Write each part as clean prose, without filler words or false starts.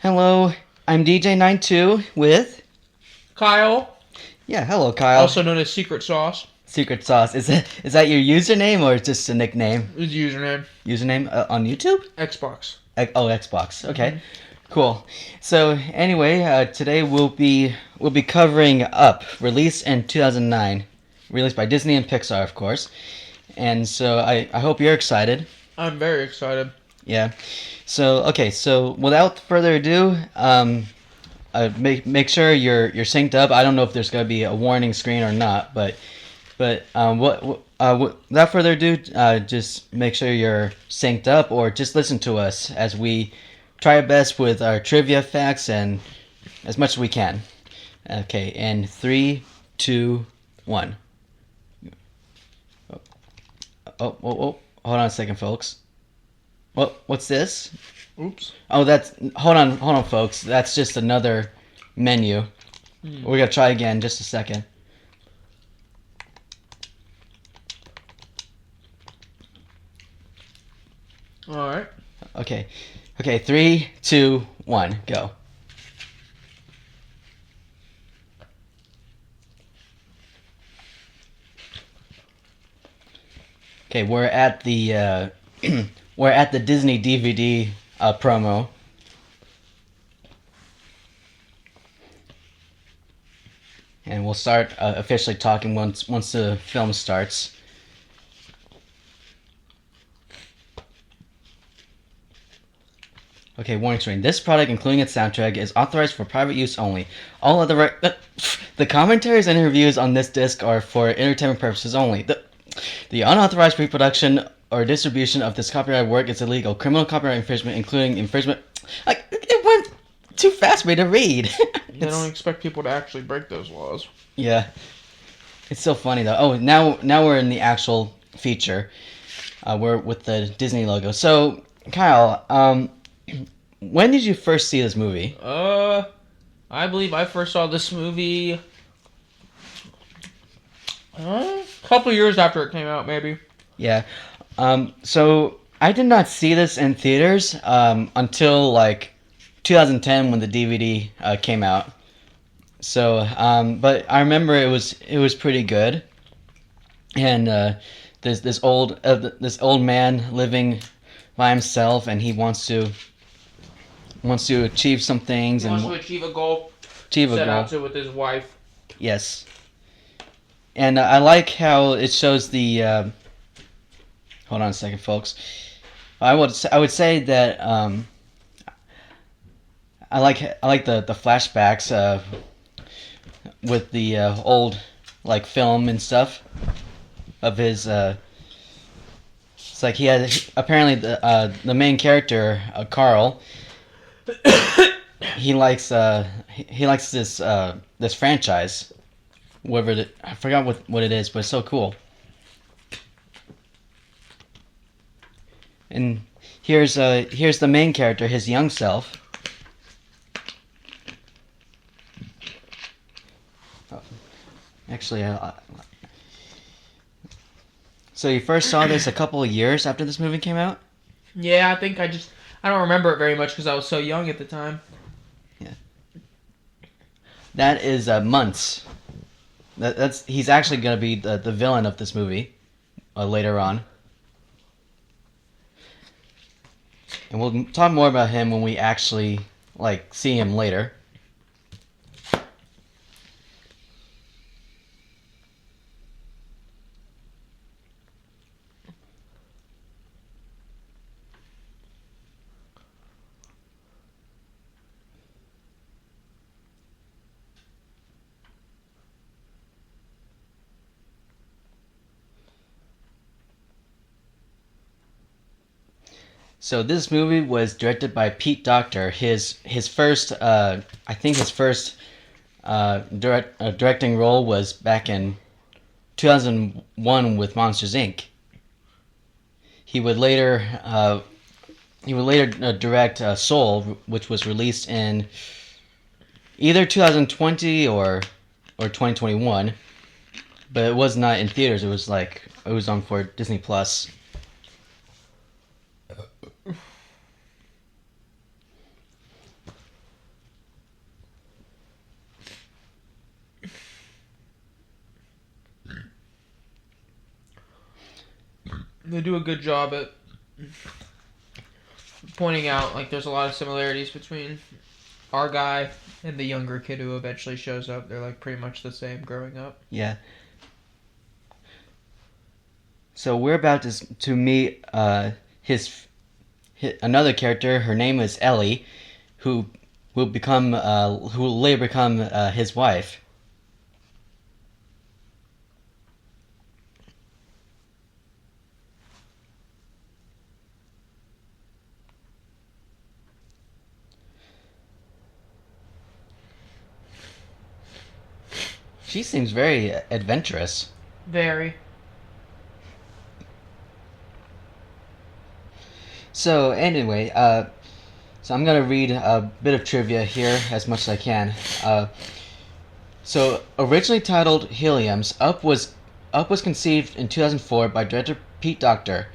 Hello, I'm DJ92 with... Kyle, Yeah, hello, Kyle. also known as Secret Sauce, Secret Sauce. Is that your username or just a nickname? is the username. Username on YouTube? Xbox. Xbox. Okay, cool. So anyway, today we'll be covering Up, released in 2009, released by Disney and Pixar, of course. And so I hope you're excited. I'm very excited. Yeah. So without further ado, make sure you're synced up. I don't know if there's gonna be a warning screen or not, but without further ado, just make sure you're synced up, or just listen to us as we try our best with our trivia facts and as much as we can. Okay, and 3, 2, 1. Oh, hold on a second, folks. What's this? Oops. Oh, hold on, folks. That's just another menu. We're gonna try again. Just a second. All right. Okay, 3, 2, 1, go. Okay, we're at the Disney DVD promo. And we'll start officially talking once the film starts. Okay, warning screen. This product, including its soundtrack, is authorized for private use only. All other the commentaries and reviews on this disc are for entertainment purposes only. The unauthorized reproduction or distribution of this copyrighted work is illegal. Criminal copyright infringement, including infringement... Like, it went too fast for me to read. They don't expect people to actually break those laws. Yeah. It's so funny, though. Oh, now we're in the actual feature. We're with the Disney logo. So, Kyle, when did you first see this movie? I believe I first saw this movie a couple years after it came out, maybe. Yeah. So I did not see this in theaters until like 2010 when the DVD came out. So, but I remember it was pretty good. And this old man living by himself, and he wants to achieve some things He and wants to achieve a goal. Set out to with his wife. Yes. And I like how it shows the. Hold on a second, folks. I would say that I like the flashbacks with the old like film and stuff of his. It's like he had apparently the main character Carl. He likes this franchise. I forgot what it is, but it's so cool. And here's the main character, his young self. Oh, actually, so you first saw this a couple of years after this movie came out? Yeah, I think I don't remember it very much because I was so young at the time. Yeah. That is months. He's actually going to be the villain of this movie later on. And we'll talk more about him when we actually see him later. So this movie was directed by Pete Docter. His first directing role was back in 2001 with Monsters Inc. He would later direct Soul, which was released in either 2020 or 2021, but it was not in theaters. It was on for Disney Plus. They do a good job at pointing out like there's a lot of similarities between our guy and the younger kid who eventually shows up. They're like pretty much the same growing up. Yeah. So we're about to meet his another character. Her name is Ellie, who will later become his wife. She seems very adventurous. Very. So anyway, so I'm gonna read a bit of trivia here as much as I can. So originally titled Heliums, Up was conceived in 2004 by director Pete Docter.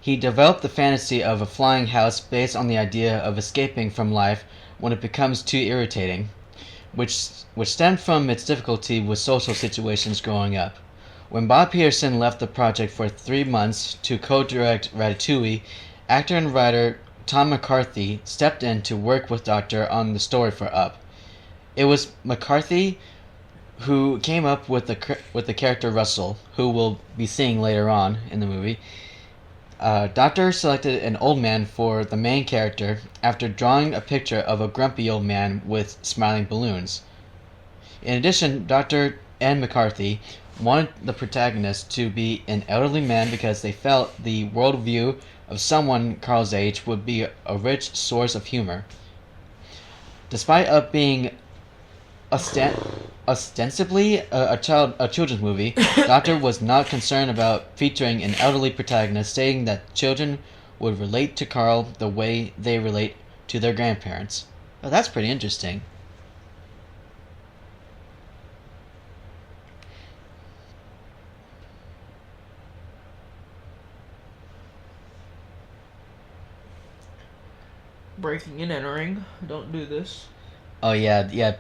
He developed the fantasy of a flying house based on the idea of escaping from life when it becomes too irritating, which stemmed from its difficulty with social situations growing up. When Bob Peterson left the project for 3 months to co-direct Ratatouille, actor and writer Tom McCarthy stepped in to work with Docter on the story for Up. It was McCarthy who came up with the character Russell, who we'll be seeing later on in the movie. Docter selected an old man for the main character after drawing a picture of a grumpy old man with smiling balloons. In addition, Docter and McCarthy wanted the protagonist to be an elderly man because they felt the worldview of someone Carl's age would be a rich source of humor. Despite Up being ostensibly a children's movie, Docter was not concerned about featuring an elderly protagonist, stating that children would relate to Carl the way they relate to their grandparents. Oh, that's pretty interesting. Breaking and entering. Don't do this. Oh yeah.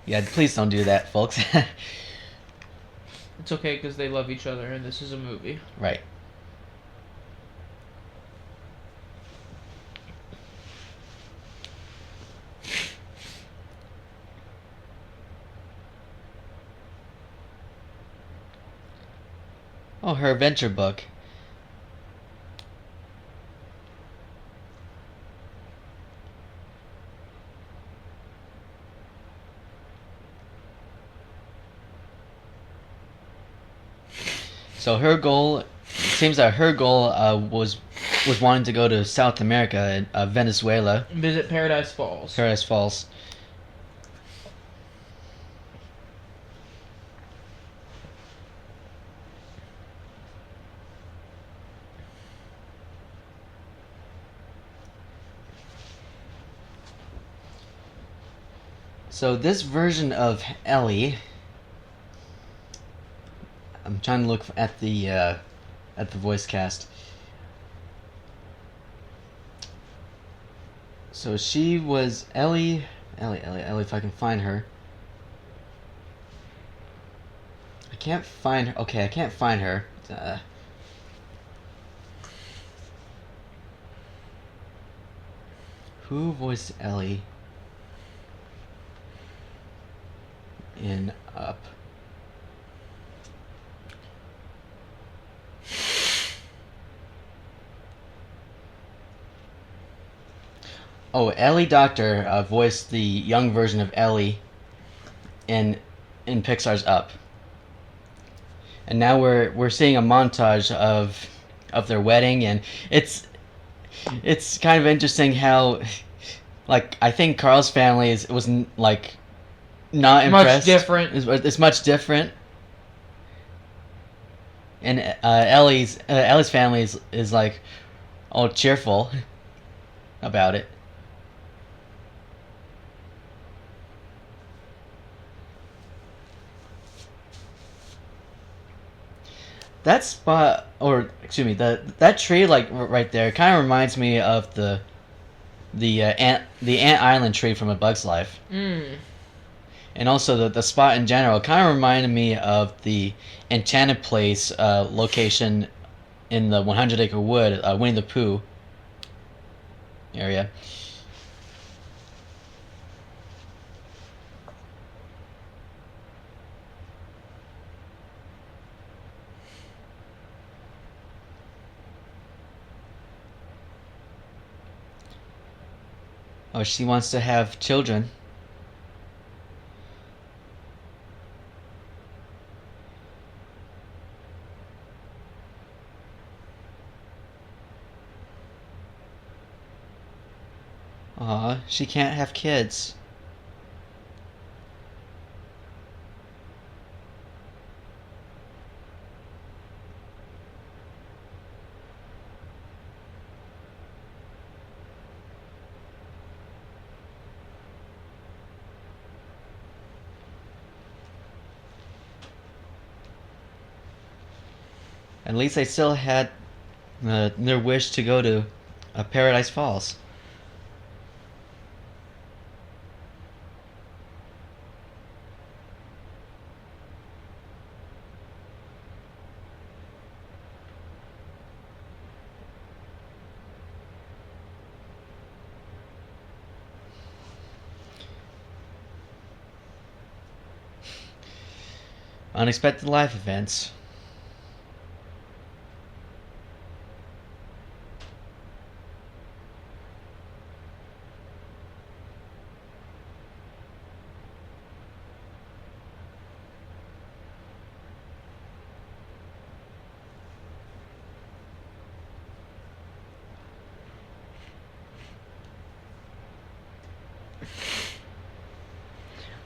Yeah, please don't do that, folks. It's okay because they love each other and this is a movie. Right. Oh, her adventure book. So her goal, it seems that her goal was wanting to go to South America, Venezuela, Visit Paradise Falls. Paradise Falls. So this version of Ellie, I'm trying to look at the voice cast. So she was Ellie, if I can find her. I can't find her. Okay, I can't find her. Who voiced Ellie in Up? Oh, Ellie Docter voiced the young version of Ellie in Pixar's Up. And now we're seeing a montage of their wedding, and it's kind of interesting how, like, I think Carl's family was like not impressed. Much different. It's much different. And Ellie's family is like all cheerful about it. That spot, or excuse me, that tree, like right there, kind of reminds me of the Ant Island tree from A Bug's Life. Mm. And also the spot in general kind of reminded me of the Enchanted Place location in the 100 Acre Wood, Winnie the Pooh area. Oh, she wants to have children. Aw, she can't have kids. At least they still had their wish to go to Paradise Falls. Unexpected life events.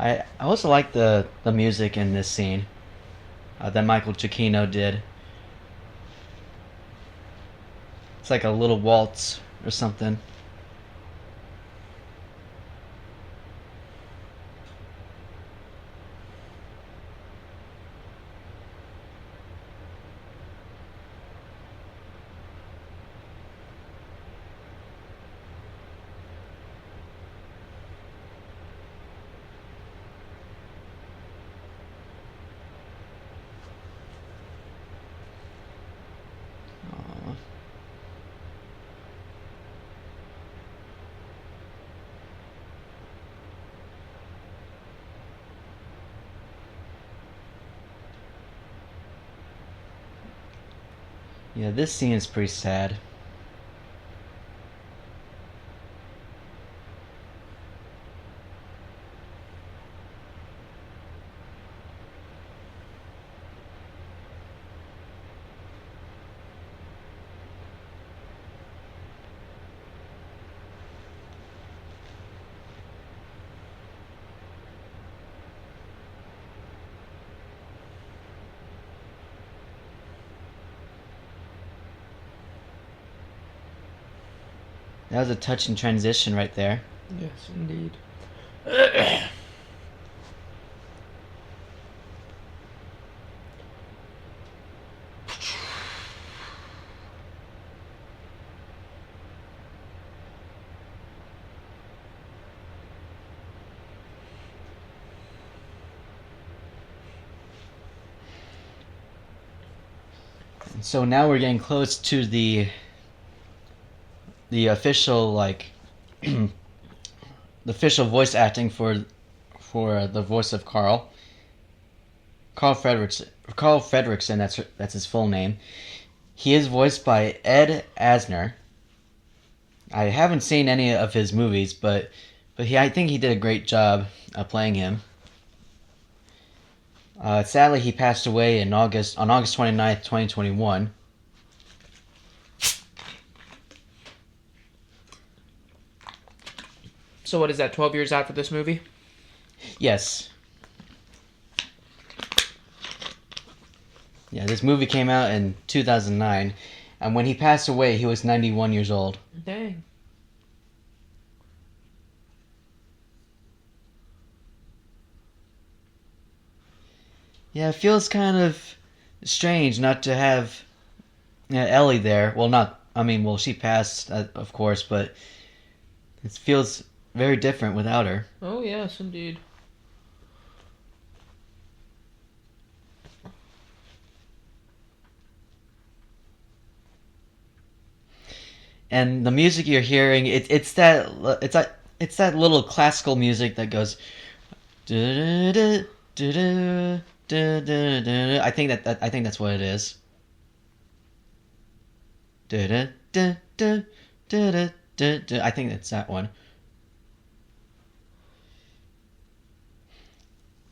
I also like the music in this scene that Michael Giacchino did. It's like a little waltz or something. Aw. Yeah, this scene is pretty sad. That was a touching transition right there. Yes, indeed. So now we're getting close to the official the official voice acting for the voice of Carl. Carl Fredricksen. That's his full name. He is voiced by Ed Asner. I haven't seen any of his movies, but I think he did a great job playing him. Sadly, he passed away on August 29th, 2021. So what is that, 12 years after this movie? Yes. Yeah, this movie came out in 2009, and when he passed away, he was 91 years old. Dang. Yeah, it feels kind of strange not to have Ellie there. Well, not. I mean, well, she passed, of course, but it feels very different without her. Oh, yes, indeed. and the music you're hearing, it's that little classical music that goes. I think I think that's what it is. I think it's that one.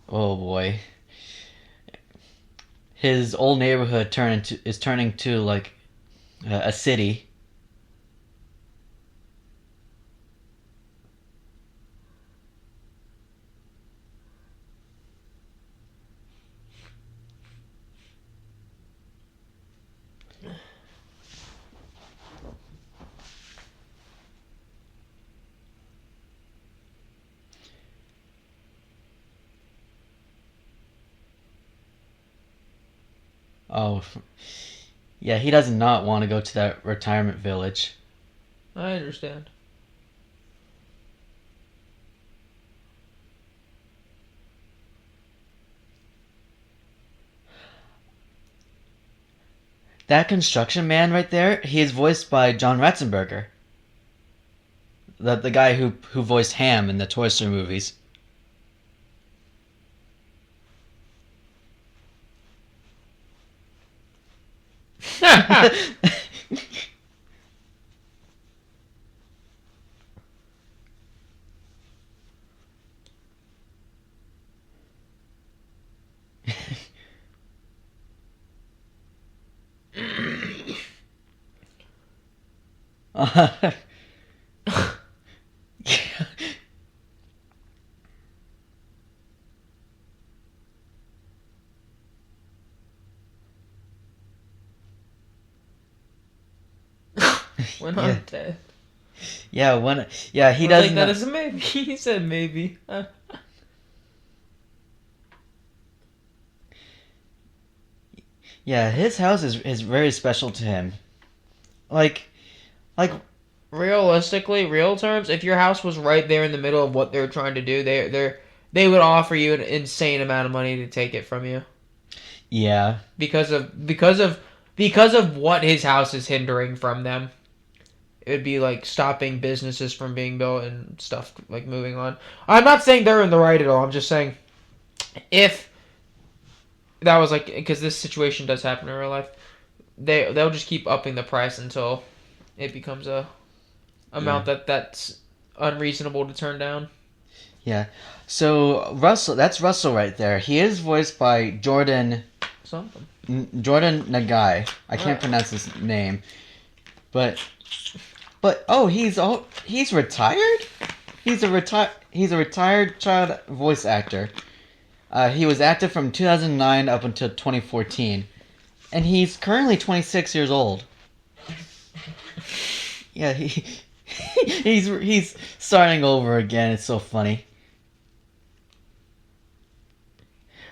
Oh boy, his old neighborhood is turning to like a city. Oh, yeah, he does not want to go to that retirement village. I understand. That construction man right there, he is voiced by John Ratzenberger, the guy who voiced Ham in the Toy Story movies. Went Yeah, on dead. yeah, he I does think that not. is a maybe. He said maybe. Yeah, his house is very special to him. Like like Realistically, real terms, if your house was right there in the middle of what they're trying to do, they would offer you an insane amount of money to take it from you yeah. because of what his house is hindering from them. It would be like stopping businesses from being built and stuff like moving on. I'm not saying they're in the right at all. I'm just saying if that was like because this situation does happen in real life, they'll just keep upping the price until it becomes a amount that's unreasonable to turn down. Yeah. So that's Russell right there. He is voiced by Something. Jordan Nagai. I can't Right. pronounce his name, but oh, he's retired. He's a retired child voice actor. He was active from 2009 up until 2014, and he's currently 26 years old. Yeah, he's starting over again. It's so funny.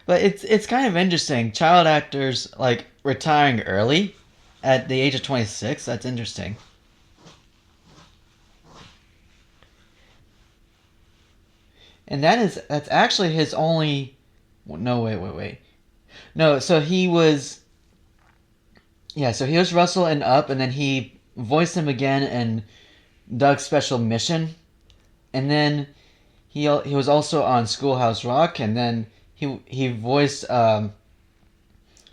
But it's kind of interesting. Child actors like retiring early at the age of 26. That's interesting. And that's actually his only. No, wait. No, so he was. Yeah, so he was Russell in Up, and then he voiced him again in Doug's Special Mission, and then he was also on Schoolhouse Rock, and then he voiced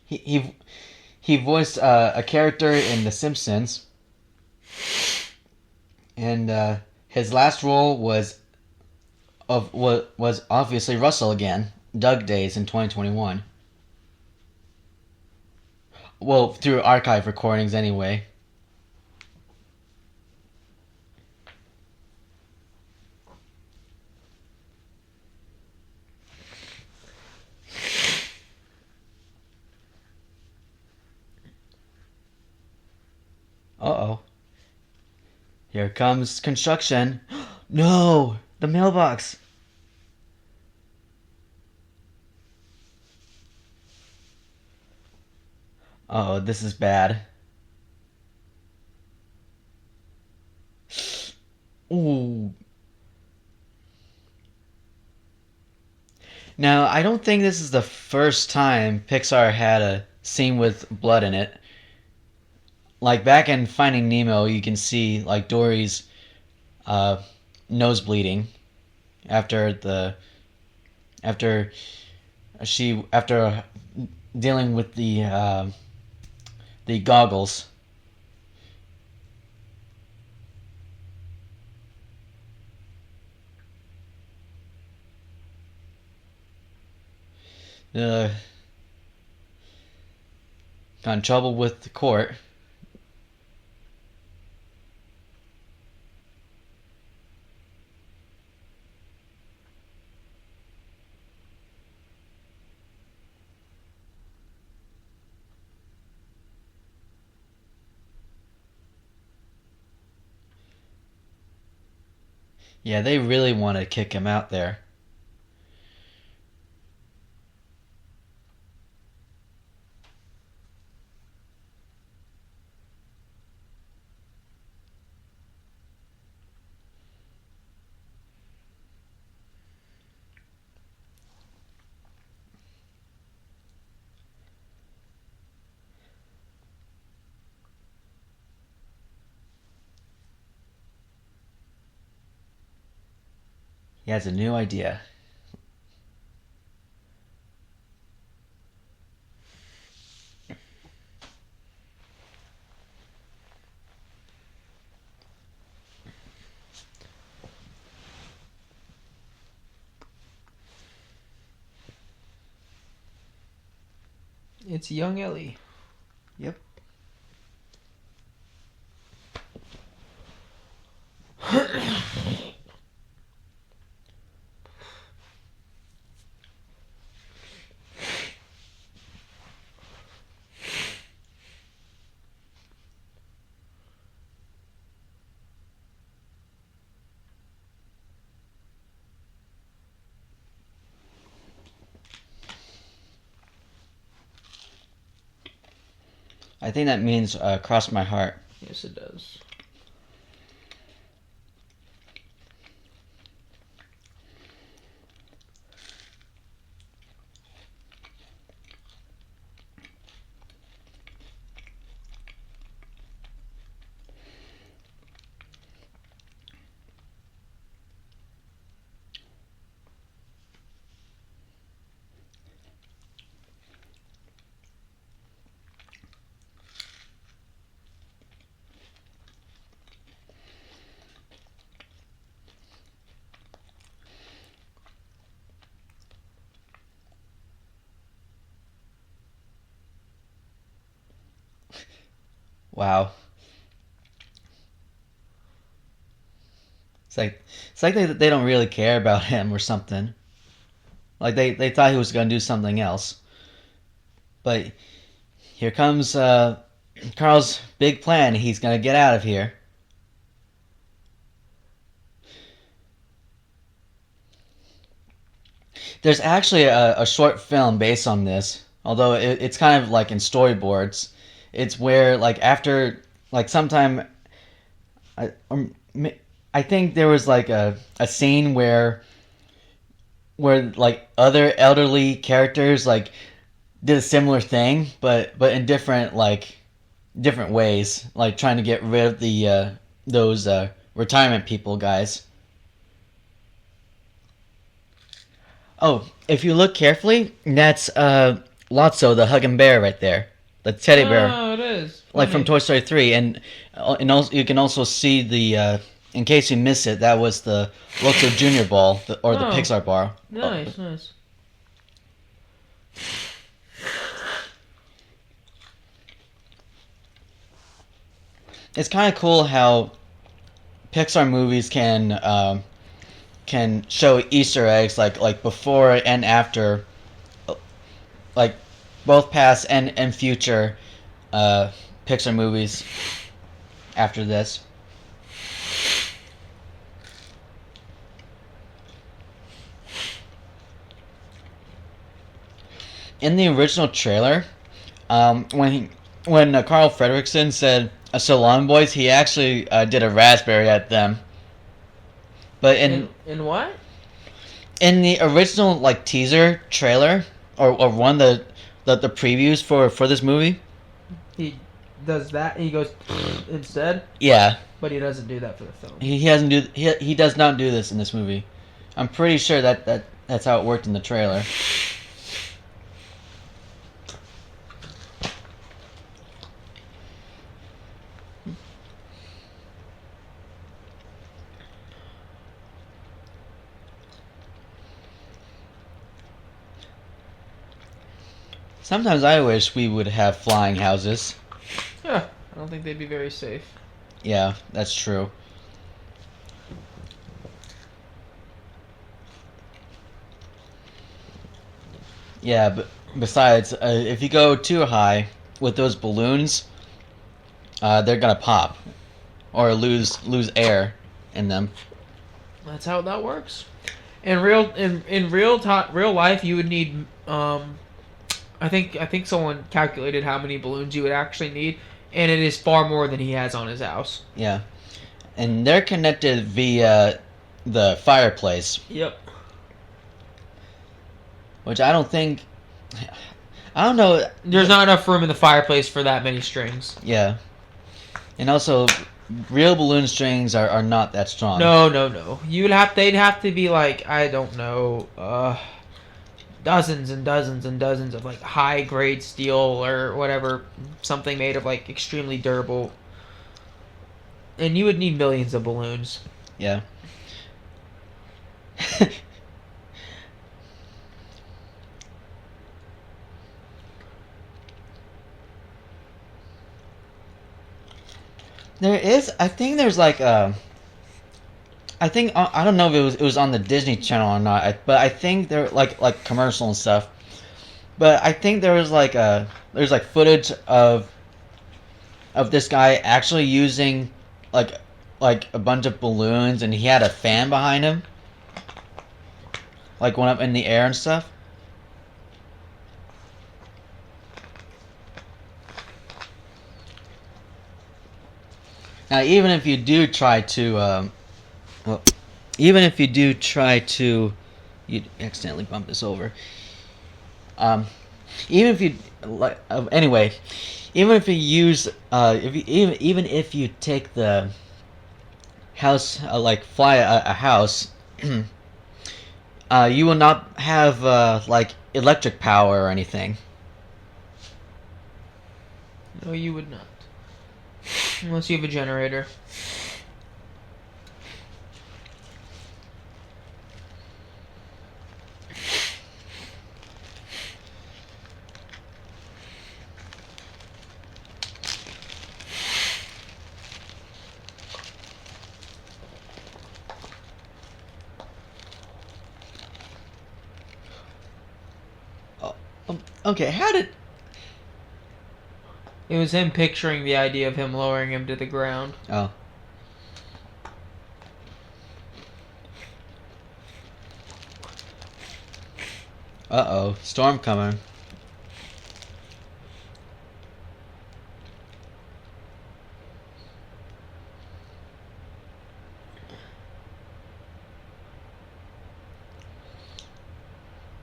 he he he voiced a character in The Simpsons, and his last role was obviously Russell again, Doug Days in 2021. Well, through archive recordings anyway. Uh-oh. Here comes construction. No! The mailbox! Uh-oh, this is bad. Ooh. Now, I don't think this is the first time Pixar had a scene with blood in it. like back in Finding Nemo, you can see like Dory's nose bleeding after after dealing with the goggles. Got in trouble with the court. Yeah, they really want to kick him out there. He has a new idea. It's young Ellie. Yep. I think that means cross my heart. Yes, it does. Wow. It's like they don't really care about him or something. Like they thought he was gonna do something else. But here comes Carl's big plan. He's gonna get out of here. There's actually a short film based on this, although it's kind of like in storyboards. It's where like after like sometime, I, I think there was like a scene where like other elderly characters like did a similar thing, but in different ways, like trying to get rid of the those retirement people guys. Oh, if you look carefully, that's Lotso, the hugging bear, right there, the teddy bear, Oh, it is. like from Funny. Toy Story 3, and also you can also see the. In case you miss it, that was the Lotso Junior ball, or the Oh. Pixar bar. Nice, nice. It's kind of cool how Pixar movies can show Easter eggs like before and after, like both past and future Pixar movies after this. In the original trailer, when Carl Fredricksen said "So long, boys," he actually did a raspberry at them. But In what? in the original like teaser trailer or one the previews for this movie, He does that. He goes instead, Yeah, but he doesn't do that for the film. he does not do this in this movie. I'm pretty sure that's how it worked in the trailer. Sometimes I wish we would have flying houses. Yeah, I don't think they'd be very safe. Yeah, that's true. Yeah, but besides, if you go too high with those balloons, they're gonna pop or lose air in them. That's how that works. In real life, you would need. I think someone calculated how many balloons you would actually need, and it is far more than he has on his house. Yeah, and they're connected via the fireplace, Yep. which I don't think. I don't know. There's not enough room in the fireplace for that many strings. Yeah, and also, real balloon strings are not that strong. No. They'd have to be like, I don't know, dozens and dozens and dozens of like high grade steel or whatever, something made of like extremely durable. And you would need millions of balloons. Yeah. There is, I think there's like I think I don't know if it was on the Disney Channel or not, but I think there like commercial and stuff. But I think there was there's like footage of this guy actually using like a bunch of balloons, and he had a fan behind him, like went up in the air and stuff. Now, even if you do try to, well, even if you do try to, you accidentally bump this over. Even if you like, anyway, even if you use, if you, even if you take the house, like fly a house, you will not have like electric power or anything. No, you would not. Unless you have a generator. Okay, how did... It was him picturing the idea of him lowering him to the ground. Oh. Uh-oh, storm coming.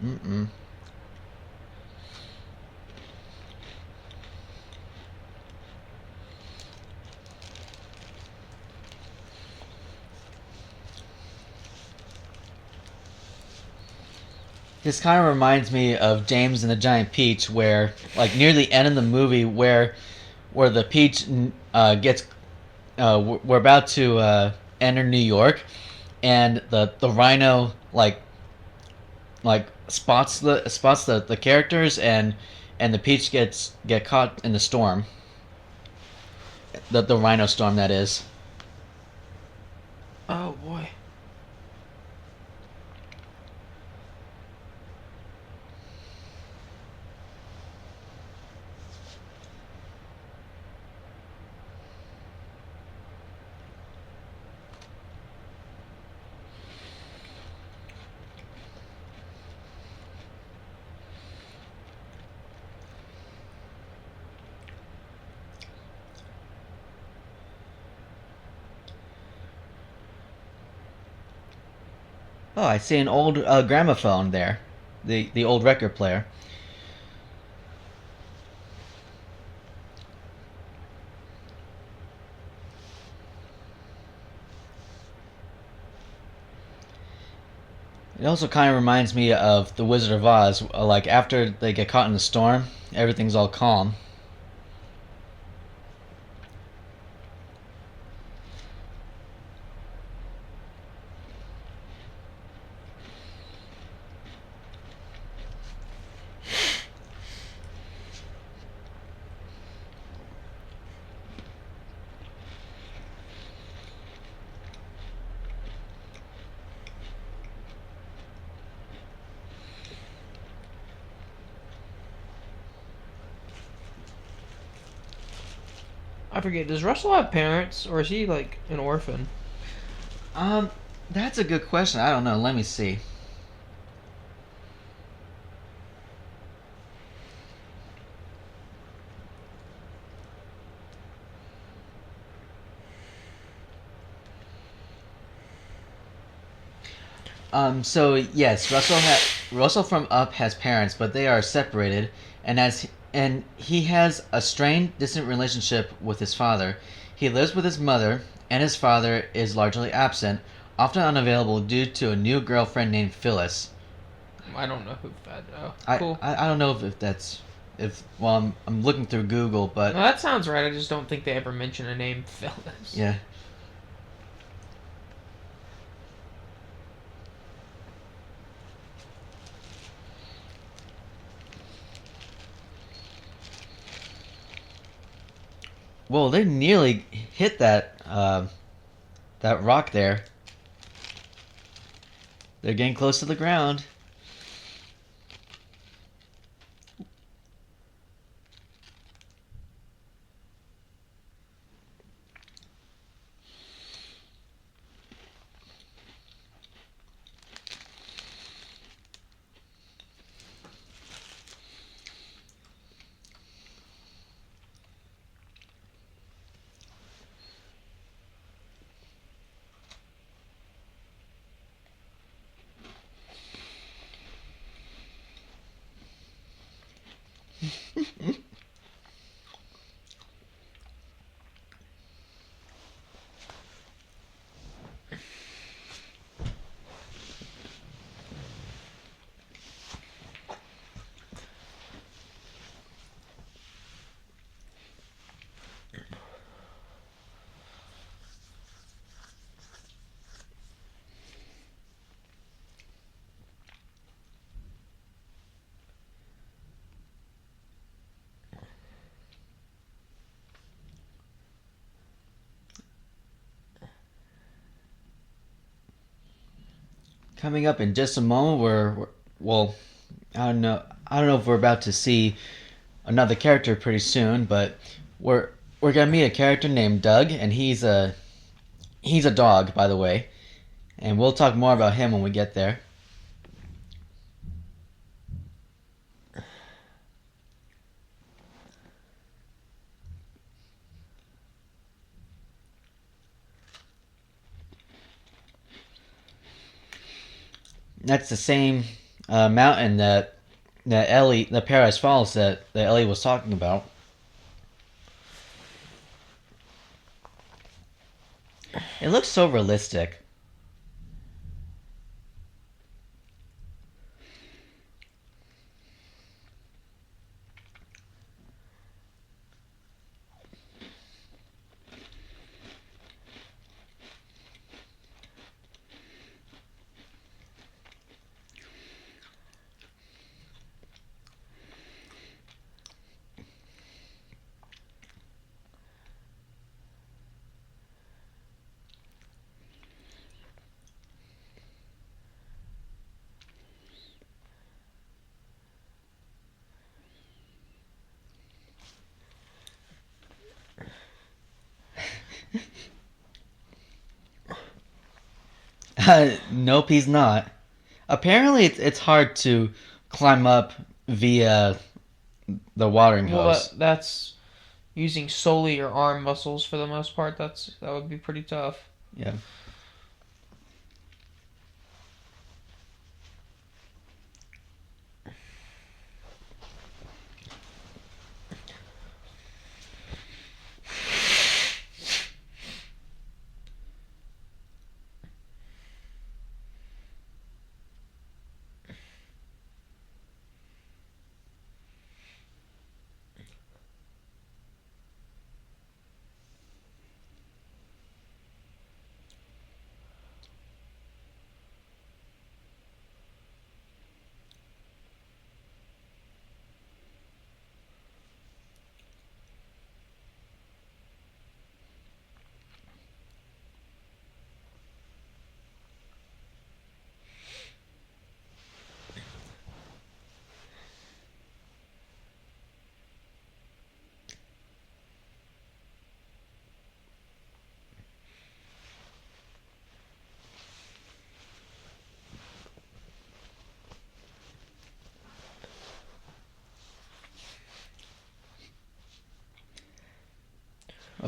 Mm-mm. This kind of reminds me of James and the Giant Peach, where, like, near the end of the movie, where the Peach gets, we're about to enter New York, and the rhino like spots the characters, and the Peach get caught in the storm. The rhino storm, that is. Oh boy. Oh, I see an old gramophone there, the old record player. It also kind of reminds me of The Wizard of Oz. Like after they get caught in the storm, everything's all calm. I forget. Does Russell have parents, or is he like an orphan? Um, that's a good question. I don't know. Let me see. So yes, Russell from Up has parents, but they are separated, and he has a strained, distant relationship with his father. He lives with his mother, and his father is largely absent, often unavailable due to a new girlfriend named Phyllis. I don't know who that. Oh, I cool. I, I don't know if that's if well I'm looking through Google, but No, that sounds right. I just don't think they ever mention a name Phyllis. yeah. Well, they nearly hit that rock there. They're getting close to the ground. Coming up in just a moment, well, I don't know if we're about to see another character pretty soon, but we're gonna meet a character named Doug, and he's a dog, by the way, and we'll talk more about him when we get there. That's the same mountain that Paradise Falls that Ellie was talking about. It looks so realistic. Nope, he's not. Apparently, it's hard to climb up via the watering Well, hose. that's using solely your arm muscles for the most part. That would be pretty tough. Yeah.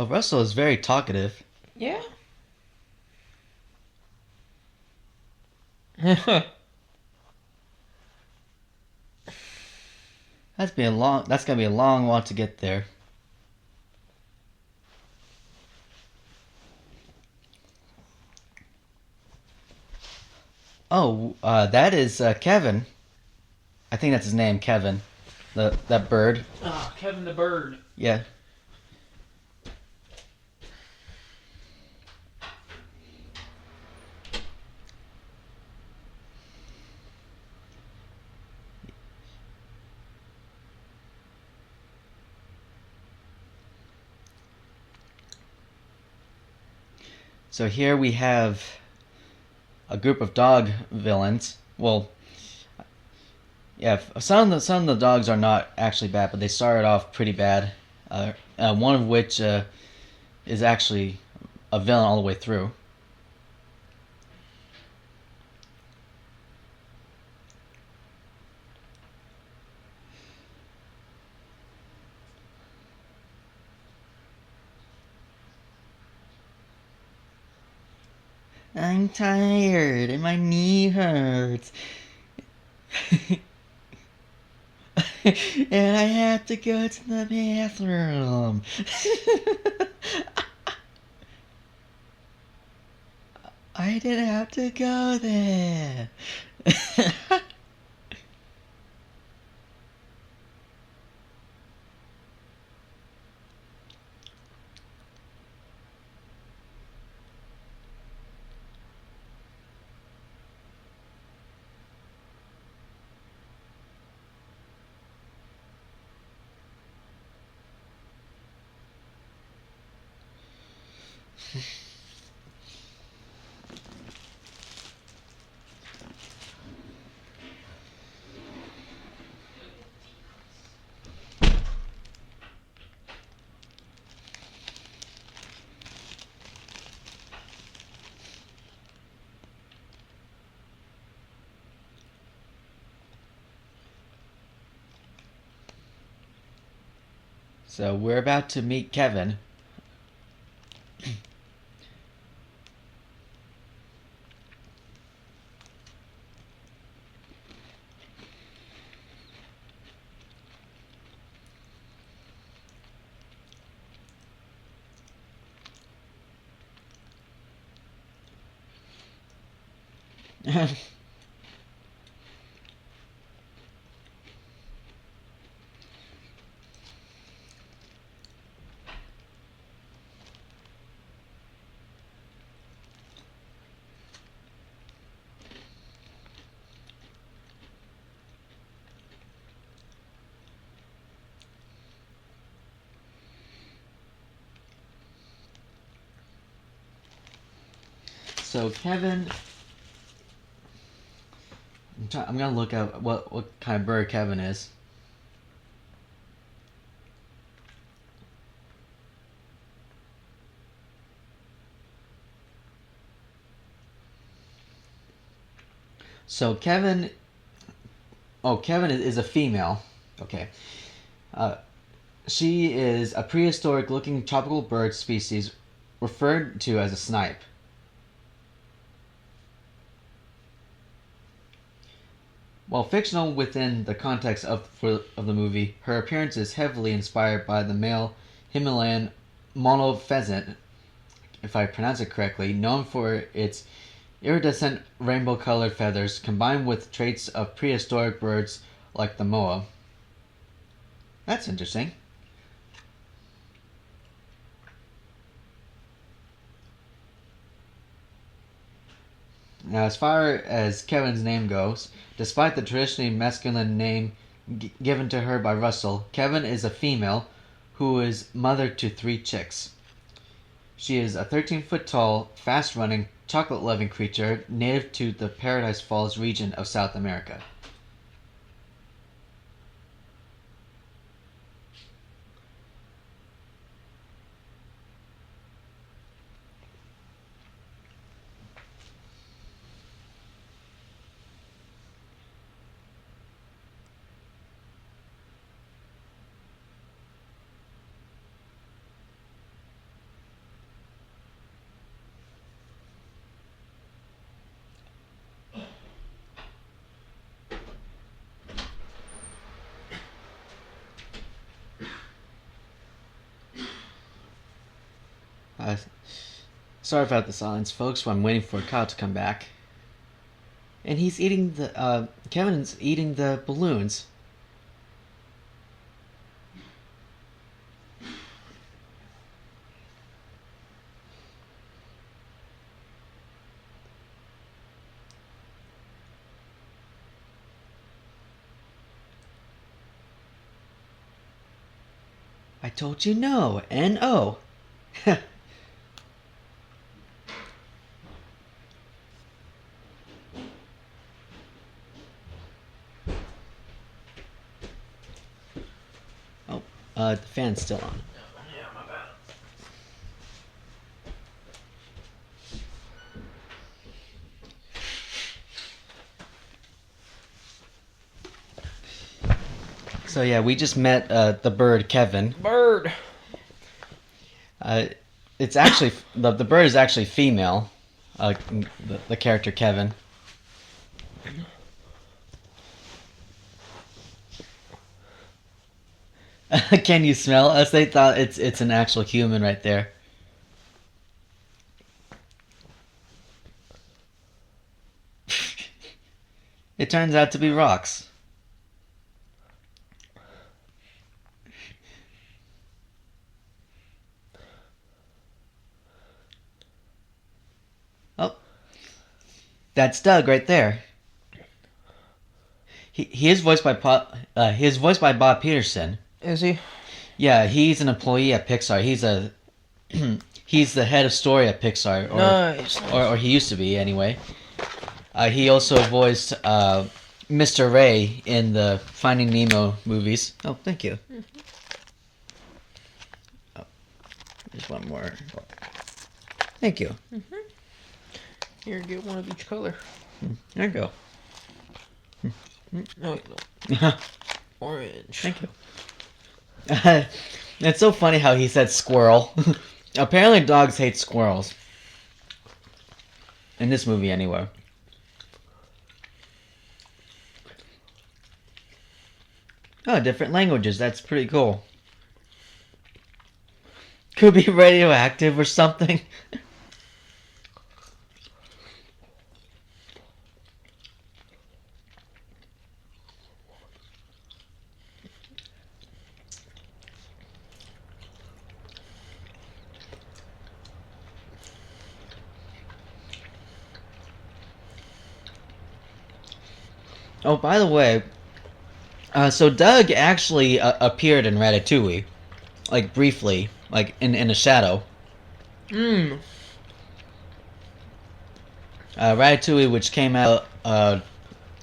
Oh, Russell is very talkative. Yeah. That's gonna be a long walk to get there. Oh, that is Kevin. I think that's his name, Kevin. That bird. Ah, Kevin the Bird. Yeah. So here we have a group of dog villains. Well, yeah, some of the dogs are not actually bad, but they started off pretty bad. One of which is actually a villain all the way through. I'm tired and my knee hurts. And I have to go to the bathroom. I didn't have to go there. So we're about to meet Kevin. So Kevin, I'm gonna look up what kind of bird Kevin is. So Kevin, Kevin is a female. Okay. Uh, she is a prehistoric-looking tropical bird species referred to as a snipe. While fictional within the context of the movie, her appearance is heavily inspired by the male Himalayan mono pheasant, if I pronounce it correctly, known for its iridescent rainbow-colored feathers combined with traits of prehistoric birds like the moa. That's interesting. Now, as far as Kevin's name goes, despite the traditionally masculine name given to her by Russell, Kevin is a female who is mother to 3 chicks. She is a 13-foot tall, fast-running, chocolate-loving creature native to the Paradise Falls region of South America. Uh, Sorry about the silence, folks. I'm waiting for Kyle to come back. And he's eating the. Kevin's eating the balloons. I told you no. N-O. Oh, the fan's still on. Yeah, my bad. So yeah, we just met the bird Kevin. Bird. It's actually the bird is actually female. The character Kevin. Can you smell us? They thought it's an actual human right there. It turns out to be rocks. Oh, that's Doug right there. He is voiced by Bob Peterson. Is he? Yeah, he's an employee at Pixar. He's the head of story at Pixar, Nice. or he used to be anyway. He also voiced Mr. Ray in the Finding Nemo movies. Oh, thank you. Oh, just one more. Thank you. Here, get one of each color. There you go. No, wait, no. Orange. Thank you. It's so funny how he said squirrel. Apparently dogs hate squirrels. In this movie, anyway. Oh, different languages. That's pretty cool. Could be radioactive or something. Oh, by the way, so Doug actually appeared in Ratatouille, like briefly, like in a shadow. Ratatouille, which came out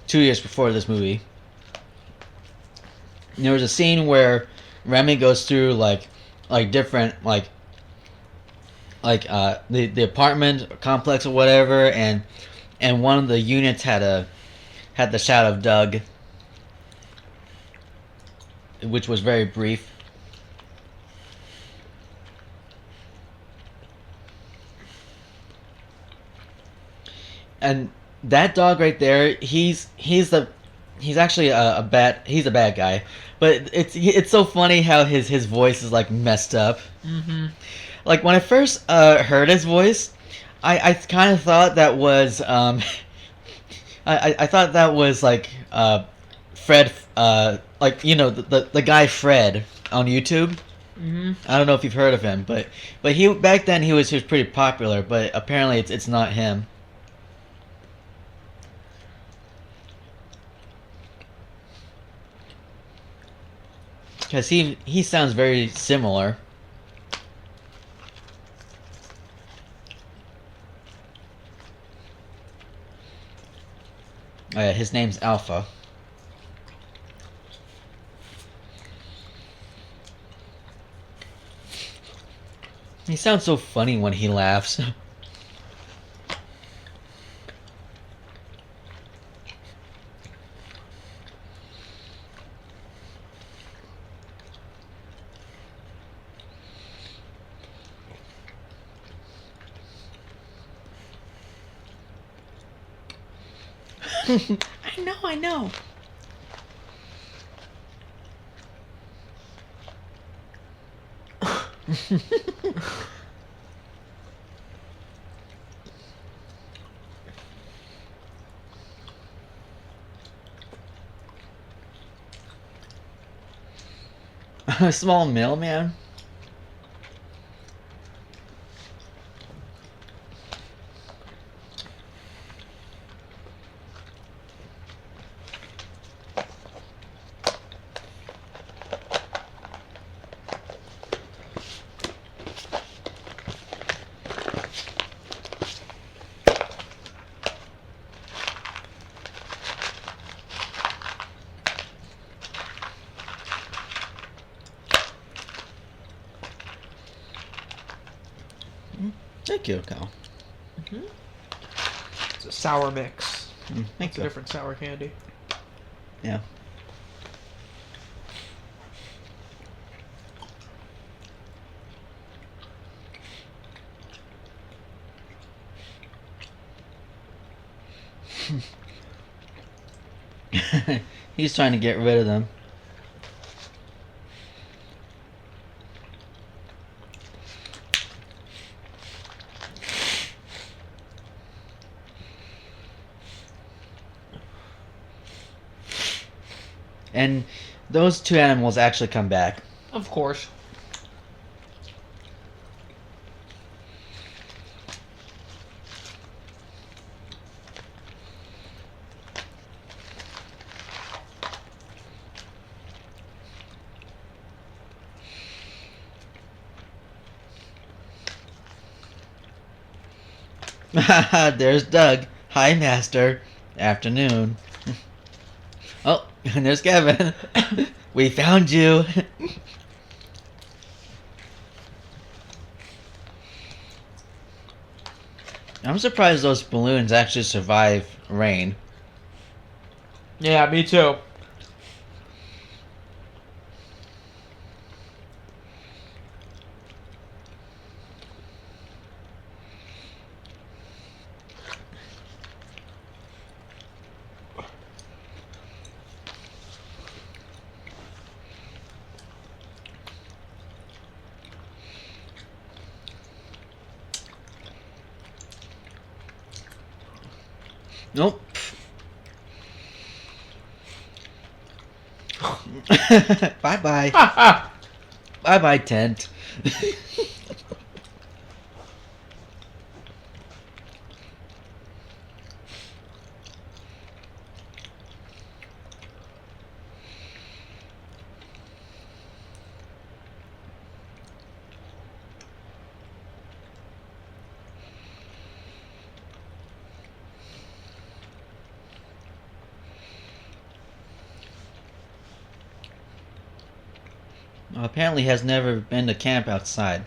2 years before this movie. There was a scene where Remy goes through like different the apartment complex or whatever, and one of the units had the shadow of Doug, which was very brief. And that dog right there, he's actually a bad guy, but it's so funny how his voice is like messed up. Mm-hmm. Like when I first heard his voice, I kind of thought that was I thought that was like Fred, like the guy Fred on YouTube. Mm-hmm. I don't know if you've heard of him, but he back then he was pretty popular, but apparently it's not him. Because he sounds very similar. His name's Alpha. He sounds so funny when he laughs. I know. A small mailman? Thank you, Kyle. It's a sour mix. Thank It's a you. different sour candy. Yeah. He's trying to get rid of them. And those two animals actually come back. Of course. There's Doug. Hi, Master. Afternoon. Oh, and there's Kevin. We found you. I'm surprised those balloons actually survive rain. Yeah, me too. Nope. Bye-bye. Bye-bye, tent. Apparently has never been to camp outside.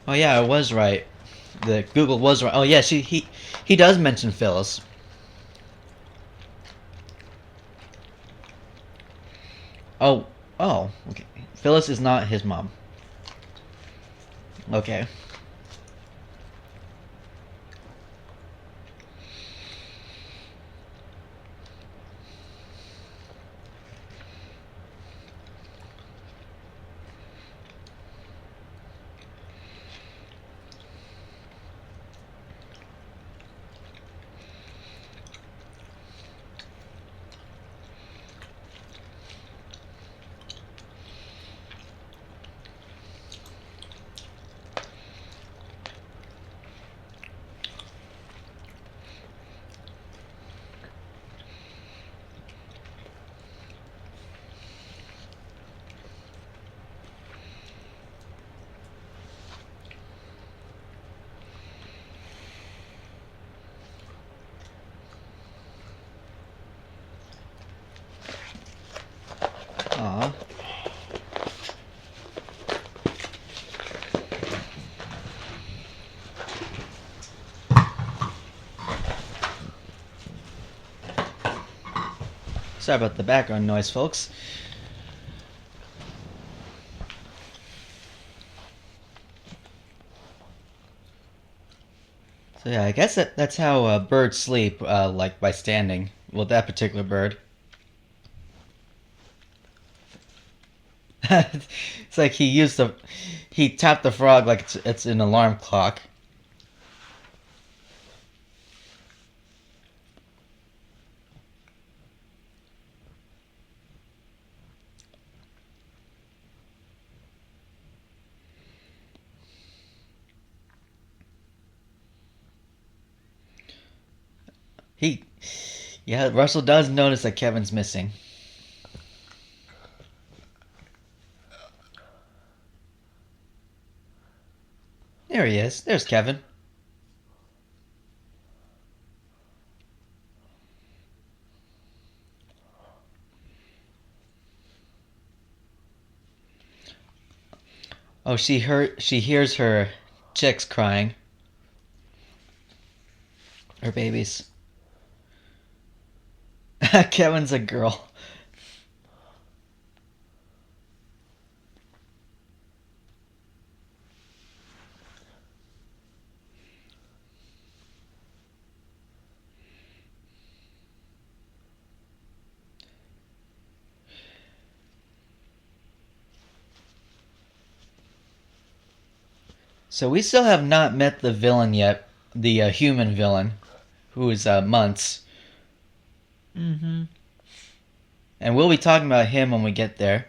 Oh yeah, I was right. The Google was right. Oh yeah, he does mention Phyllis. Oh, okay. Phyllis is not his mom. Okay. Aw. Sorry about the background noise, folks. So yeah, I guess that's how birds sleep, like by standing. Well, that particular bird. It's like he tapped the frog like it's an alarm clock. Yeah, Russell does notice that Kevin's missing. There he is. There's Kevin. Oh, she hears her chicks crying. Her babies. Kevin's a girl. So we still have not met the villain yet, the human villain, who is Muntz. Mm-hmm. And we'll be talking about him when we get there.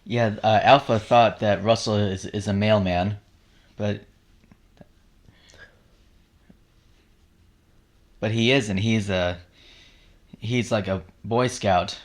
Yeah, Alpha thought that Russell is a mailman, but he isn't. He's like a Boy Scout.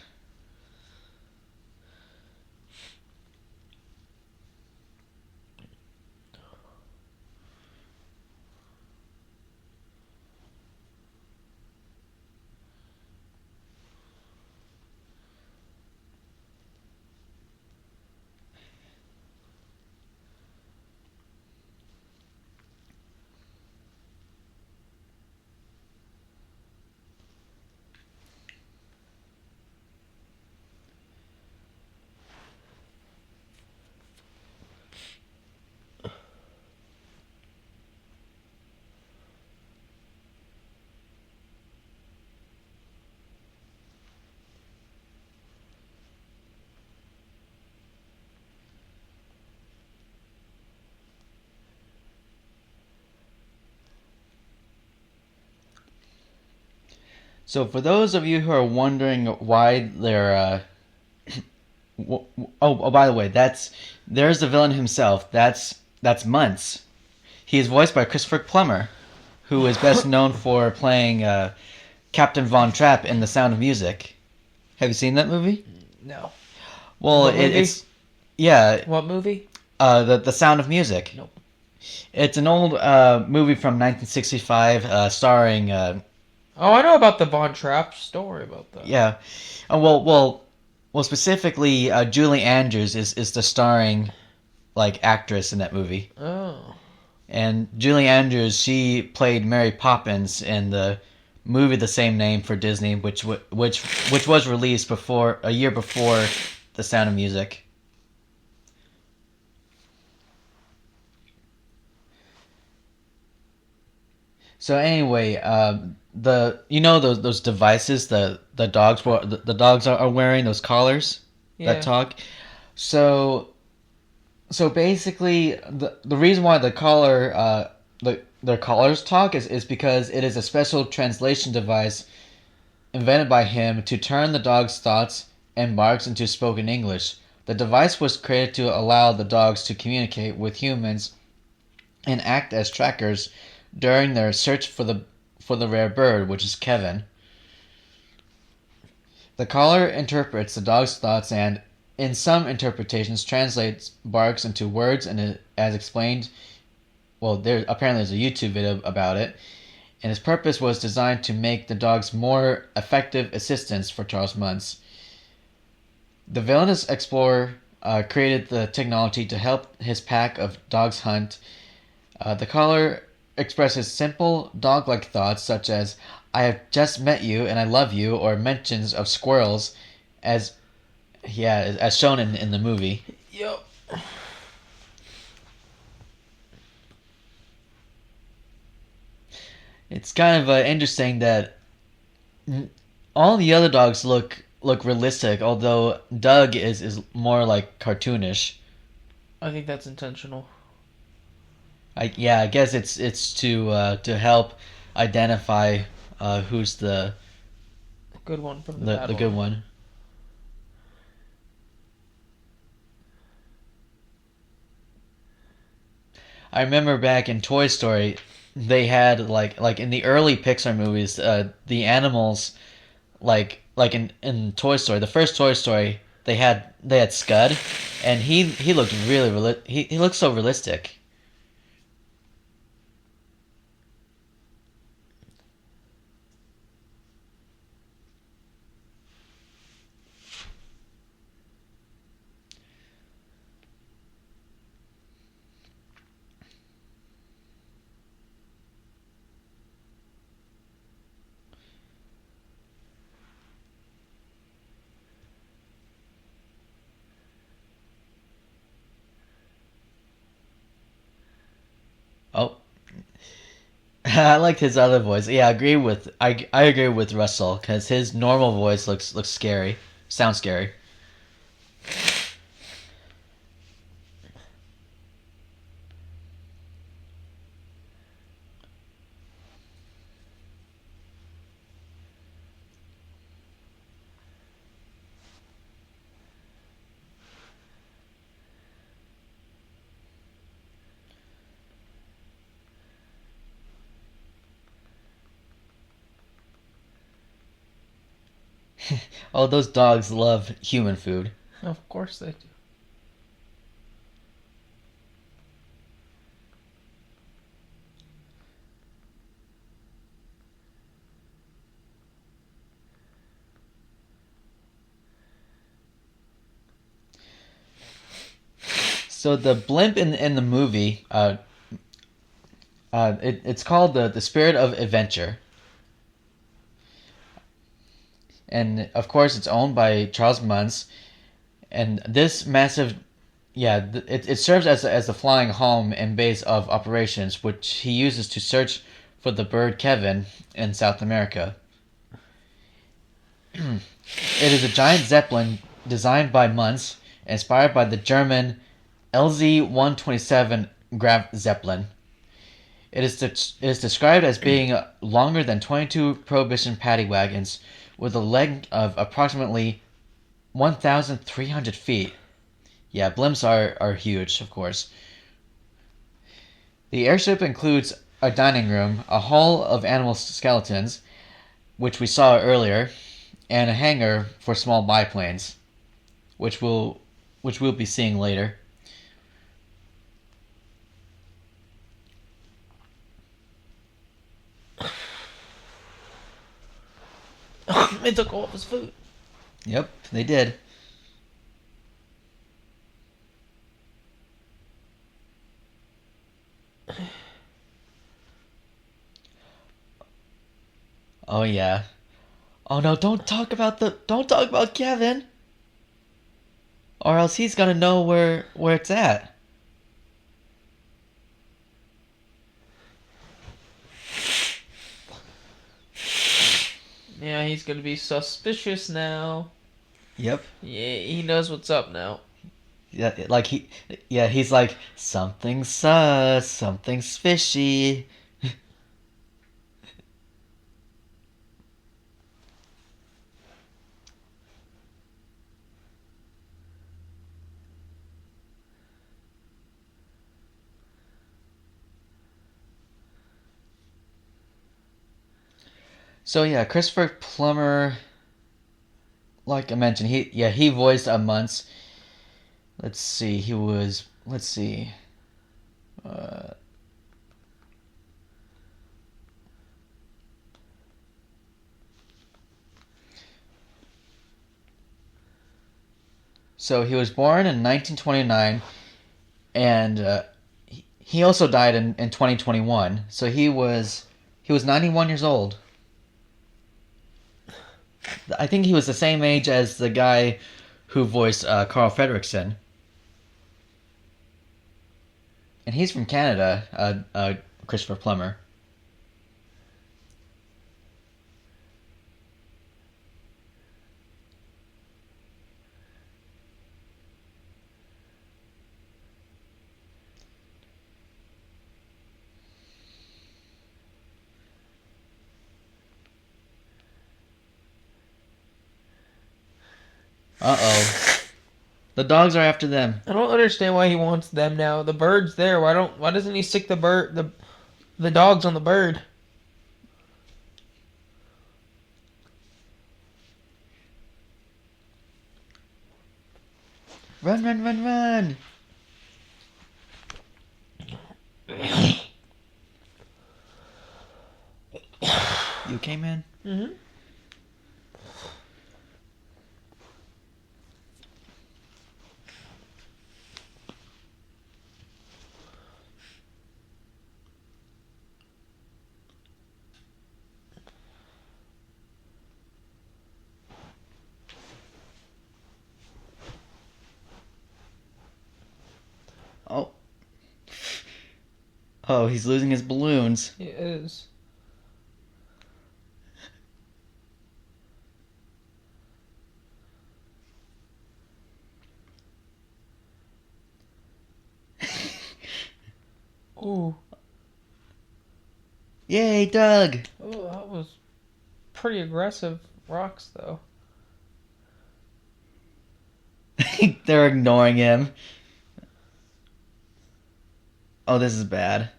So for those of you who are wondering why they're by the way, there's the villain himself. That's Muntz. He is voiced by Christopher Plummer, who is best known for playing Captain Von Trapp in The Sound of Music. Have you seen that movie? No. Well, What movie? it's yeah. What movie? The Sound of Music. Nope. It's an old movie from 1965, starring Oh, I know about the Von Trapp. Don't worry about that. yeah. Well, specifically, Julie Andrews is the starring actress in that movie. Oh. And Julie Andrews, she played Mary Poppins in the movie the same name for Disney, which was released a year before The Sound of Music. So anyway, those devices the dogs are wearing, those collars Yeah. that talk. So basically, the reason why their collars talk is because it is a special translation device invented by him to turn the dog's thoughts and barks into spoken English. The device was created to allow the dogs to communicate with humans and act as trackers during their search for the rare bird, which is Kevin. The collar interprets the dog's thoughts and, in some interpretations, translates barks into words, and as explained, well, there's a YouTube video about it, and its purpose was designed to make the dogs more effective assistants for Charles Muntz. The villainous explorer created the technology to help his pack of dogs hunt. The caller expresses simple dog-like thoughts such as "I have just met you and I love you," or mentions of squirrels, as as shown in the movie. Yep. It's kind of interesting that all the other dogs look realistic, although Doug is more like cartoonish. I think that's intentional. I guess it's to help identify who's the Good one from the the, bad the one. good one. I remember back in Toy Story, they had like in the early Pixar movies, the animals like in Toy Story, the first Toy Story, they had Scud, and he looked he looked so realistic. Oh, I liked his other voice. Yeah, I agree with Russell because his normal voice looks scary, sounds scary. Oh, those dogs love human food. Of course they do. So the blimp in the movie, it's called the Spirit of Adventure, and of course it's owned by Charles Muntz. And this massive, it serves as the flying home and base of operations, which he uses to search for the bird Kevin in South America. It is a giant zeppelin designed by Muntz, inspired by the German LZ-127 Graf Zeppelin. It is described as being longer than 22 Prohibition paddy wagons, with a length of approximately 1,300 feet. Yeah, blimps are huge, of course. The airship includes a dining room, a hall of animal skeletons, which we saw earlier, and a hangar for small biplanes, which we'll be seeing later. It took all of his food. Yep, they did. Oh yeah. Oh no, don't talk about Kevin, or else he's gonna know where it's at. Yeah, he's gonna be suspicious now. Yep. Yeah, he knows what's up now. Yeah, he's like something's sus, something's fishy. So yeah, Christopher Plummer, like I mentioned, he voiced a Muntz. Let's see, let's see. Uh, So he was born in 1929, and he also died in 2021. So he was 91 years old. I think he was the same age as the guy who voiced Carl Fredricksen. And he's from Canada, Christopher Plummer. Uh-oh. The dogs are after them. I don't understand why he wants them now. The bird's there. Why doesn't he stick the dogs on the bird? Run, run, run, run! You okay, man? Mm-hmm. Oh. Oh, he's losing his balloons. He is. Ooh. Yay, Doug! Oh, that was pretty aggressive rocks, though. They're ignoring him. Oh, this is bad.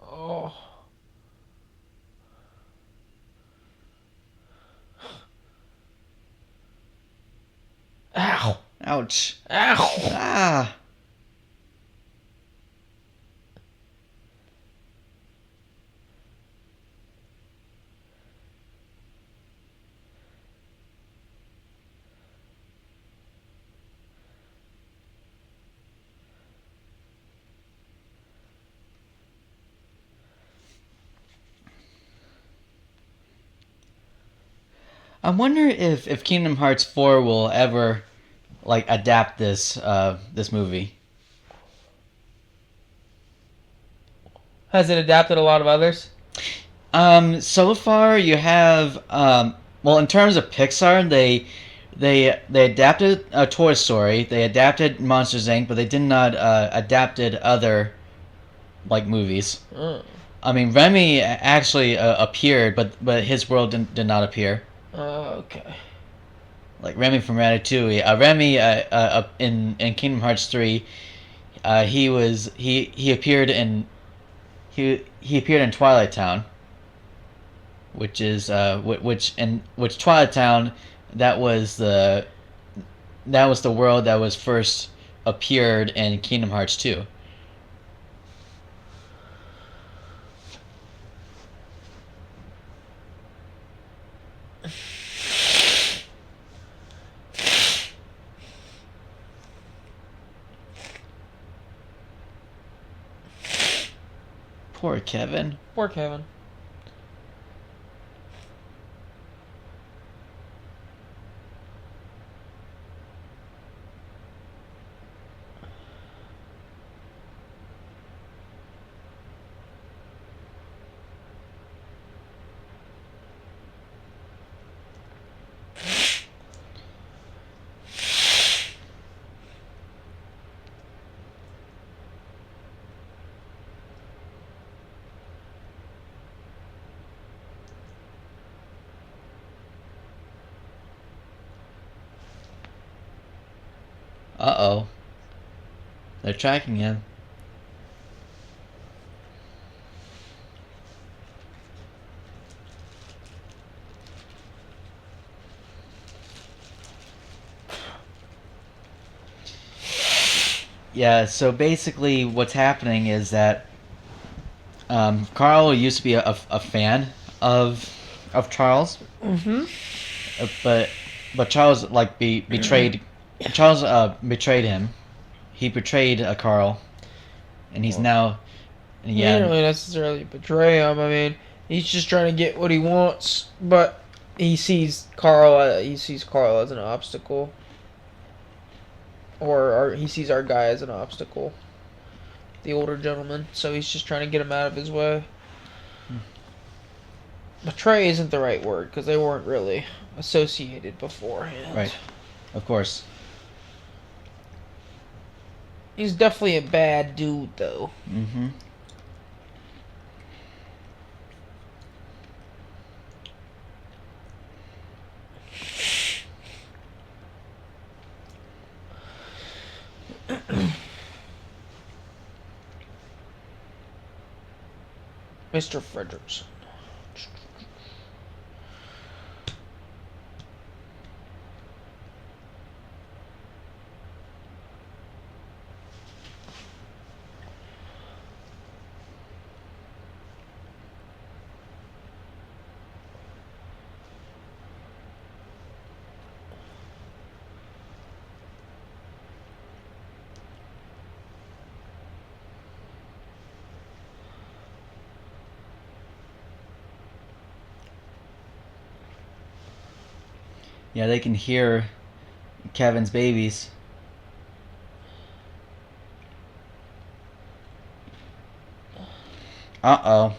Oh. Ow. Ouch. Ow. Ah! I wonder if Kingdom Hearts 4 will ever like adapt this movie. Has it adapted a lot of others? So far you have well, in terms of Pixar, they adapted Toy Story, they adapted Monsters Inc., but they did not adapted other like movies. Mm. I mean, Remy actually appeared, but his world did not appear. Okay. Like Remy from Ratatouille. Remy in Kingdom Hearts 3, he appeared in he appeared in Twilight Town, which is which Twilight Town that was the world that was first appeared in Kingdom Hearts 2. Poor Kevin. Poor Kevin. Uh-oh. They're tracking him. Yeah, so basically what's happening is that Carl used to be a fan of Charles, Mm-hmm. but but Charles betrayed. Charles betrayed him. He betrayed Carl, and he's now. He didn't really necessarily betray him. I mean, he's just trying to get what he wants, but he sees Carl. He sees Carl as an obstacle, or he sees our guy as an obstacle. The older gentleman, so he's just trying to get him out of his way. Betray isn't the right word because they weren't really associated beforehand. Right, of course. He's definitely a bad dude, though. Mm-hmm. Mr. Frederickson. Yeah, they can hear Kevin's babies. Uh-oh.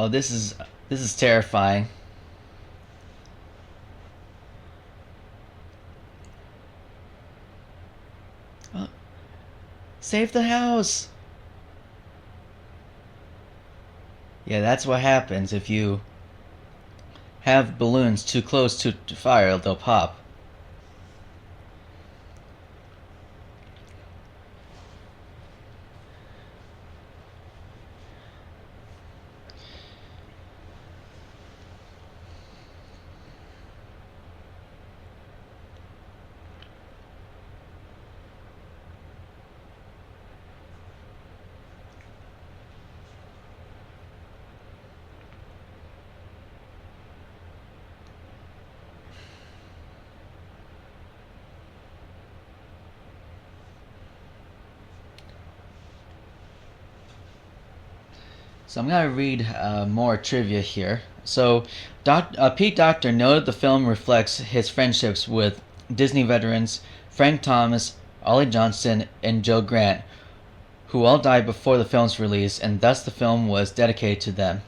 Oh, this is terrifying. Oh, save the house. Yeah, that's what happens if you have balloons too close to fire, they'll pop. So I'm going to read more trivia here. So Pete Docter noted the film reflects his friendships with Disney veterans Frank Thomas, Ollie Johnston, and Joe Grant, who all died before the film's release, and thus the film was dedicated to them.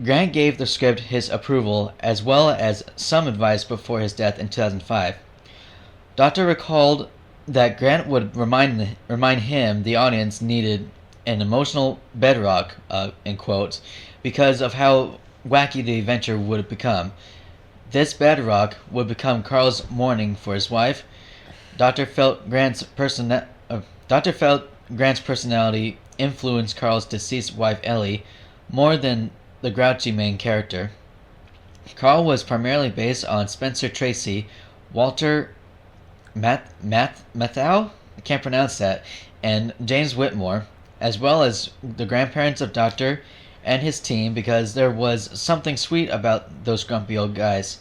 Grant gave the script his approval as well as some advice before his death in 2005. Docter recalled that Grant would remind him the audience needed an emotional bedrock, in quotes, because of how wacky the adventure would become. This bedrock would become Carl's mourning for his wife. Docter felt Grant's personality influenced Carl's deceased wife Ellie more than the grouchy main character. Carl was primarily based on Spencer Tracy, Walter Matthau, I can't pronounce that, and James Whitmore, as well as the grandparents of Docter and his team, because there was something sweet about those grumpy old guys.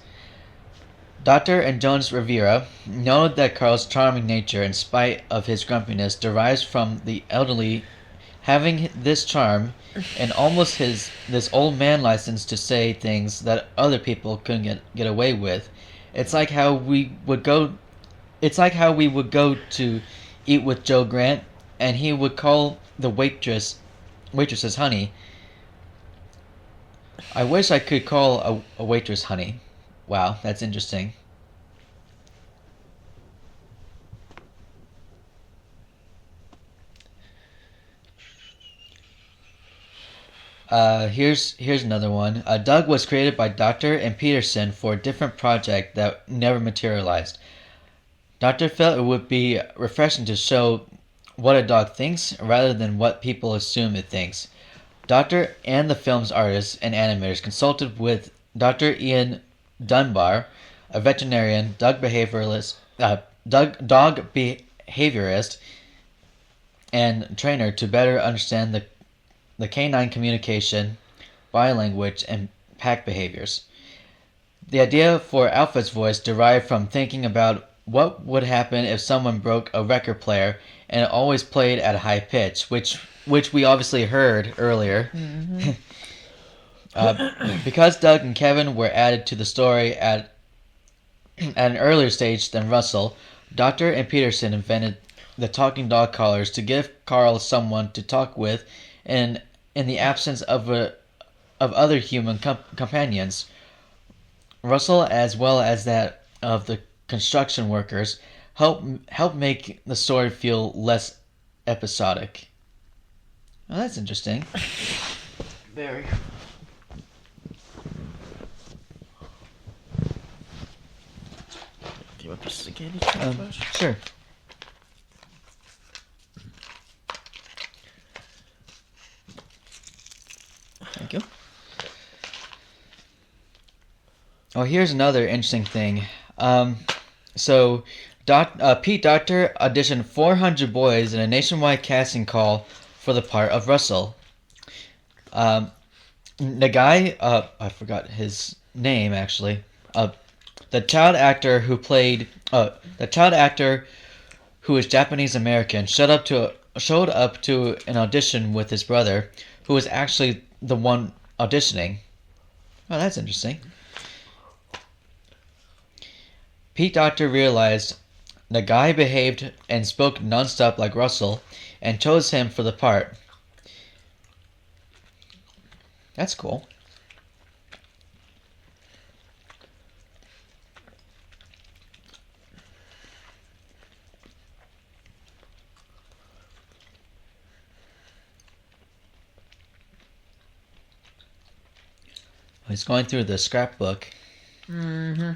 Docter and Jones Rivera noted that Carl's charming nature, in spite of his grumpiness, derives from the elderly having this charm and almost this old man license to say things that other people couldn't get away with. It's like how we would go to eat with Joe Grant, and he would call the waitresses honey. I wish I could call a waitress honey. Wow, that's interesting. Here's another one. Doug was created by Docter and Peterson for a different project that never materialized. Doctor felt it would be refreshing to show what a dog thinks rather than what people assume it thinks. Doctor and the film's artists and animators consulted with Dr. Ian Dunbar, a veterinarian, dog behaviorist, and trainer to better understand the canine communication, body language, and pack behaviors. The idea for Alfred's voice derived from thinking about what would happen if someone broke a record player and it always played at a high pitch, which we obviously heard earlier. Because Doug and Kevin were added to the story at an earlier stage than Russell, Doctor and Peterson invented the talking dog collars to give Carl someone to talk with in the absence of other human companions. Russell, as well as that of the construction workers, help make the story feel less episodic. Oh, that's interesting. Very. Do you want pieces of candy? Sure. Thank you. Oh, here's another interesting thing. So Pete Docter auditioned 400 boys in a nationwide casting call for the part of Russell. The guy, I forgot his name actually. The child actor who is Japanese American showed up to an audition with his brother, who was actually the one auditioning. Oh, that's interesting. Pete Docter realized the guy behaved and spoke nonstop like Russell and chose him for the part. That's cool. He's going through the scrapbook. Mm-hmm.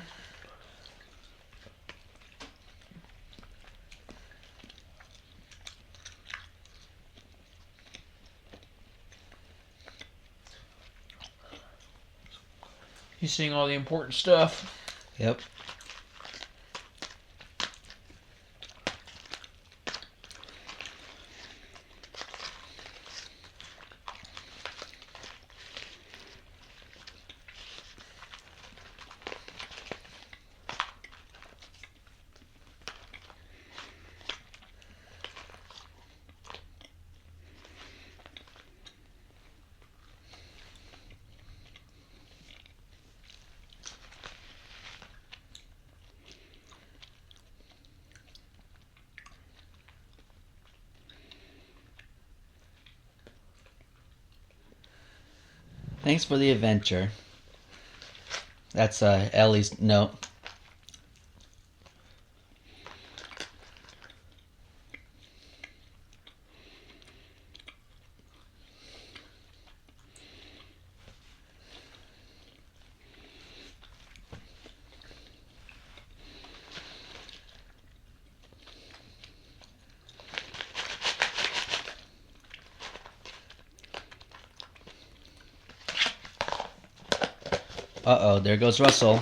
He's seeing all the important stuff. Yep. Thanks for the adventure. That's Ellie's note. Uh-oh, there goes Russell.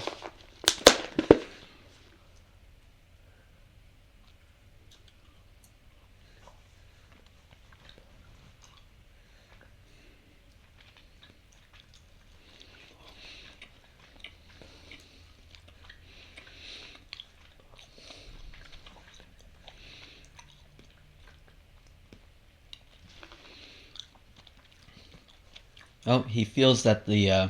Oh, he feels that the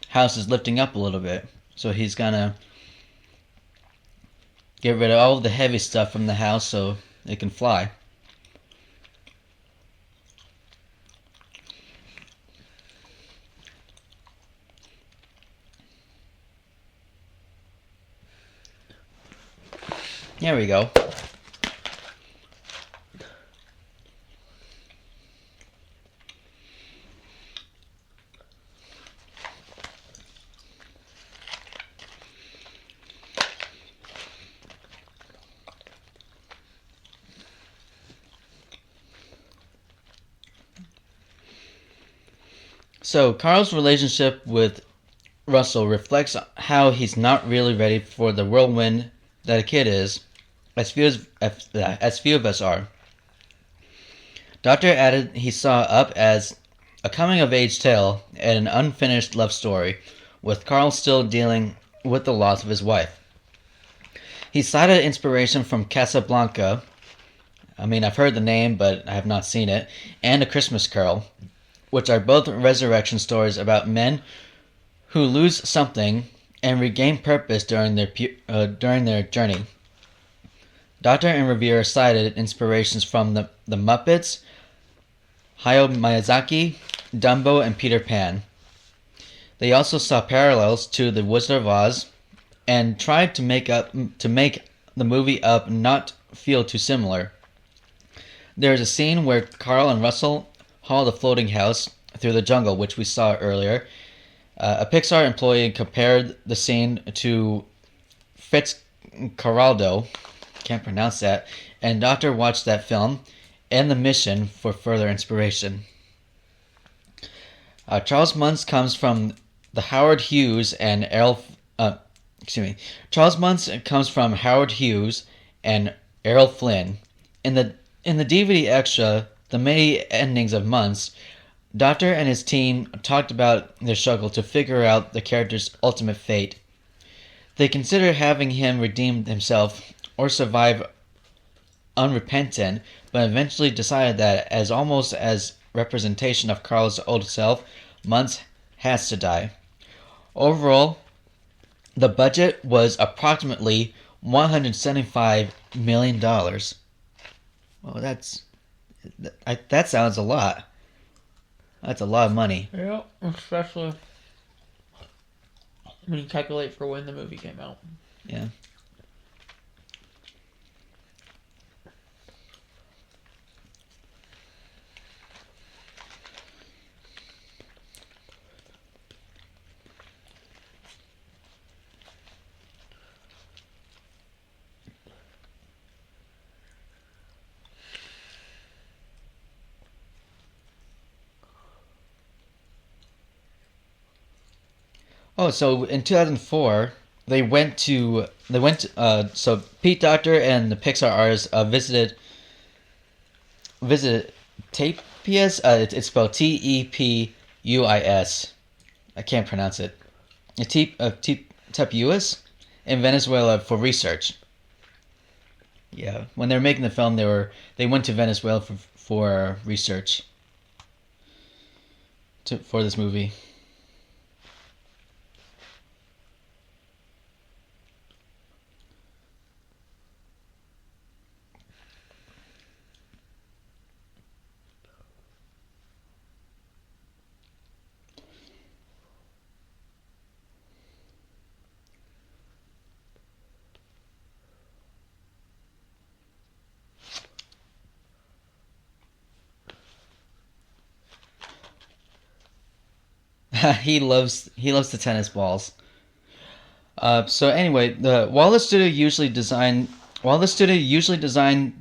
house is lifting up a little bit, so he's gonna get rid of all the heavy stuff from the house so it can fly. There we go. So Carl's relationship with Russell reflects how he's not really ready for the whirlwind that a kid is, as few of us are. Doctor added he saw Up as a coming-of-age tale and an unfinished love story, with Carl still dealing with the loss of his wife. He cited inspiration from Casablanca. I mean, I've heard the name, but I have not seen it, and A Christmas Carol, which are both resurrection stories about men who lose something and regain purpose during their journey. Doctor and reviewer cited inspirations from the Muppets, Hayao Miyazaki, Dumbo, and Peter Pan. They also saw parallels to The Wizard of Oz and tried to make the movie Up not feel too similar. There is a scene where Carl and Russell haul the floating house through the jungle, which we saw earlier. A Pixar employee compared the scene to Fitzcarraldo, can't pronounce that, and Doctor watched that film and The Mission for further inspiration. Charles Muntz comes from the Howard Hughes and Charles Muntz comes from Howard Hughes and Errol Flynn. In the DVD extra, The Many Endings of Muntz, Doctor and his team talked about their struggle to figure out the character's ultimate fate. They considered having him redeem himself or survive unrepentant, but eventually decided that as almost as representation of Carl's old self, Muntz has to die. Overall, the budget was approximately $175 million. Well, that sounds a lot. That's a lot of money. Yeah, especially when you calculate for when the movie came out. Yeah. Oh, so in 2004, so Pete Docter and the Pixar artists visited Tapias. It's spelled Tepuis. I can't pronounce it. Tepuis in Venezuela for research. Yeah, when they were making the film, they went to Venezuela for research for this movie. He loves the tennis balls. So anyway, while the studio usually design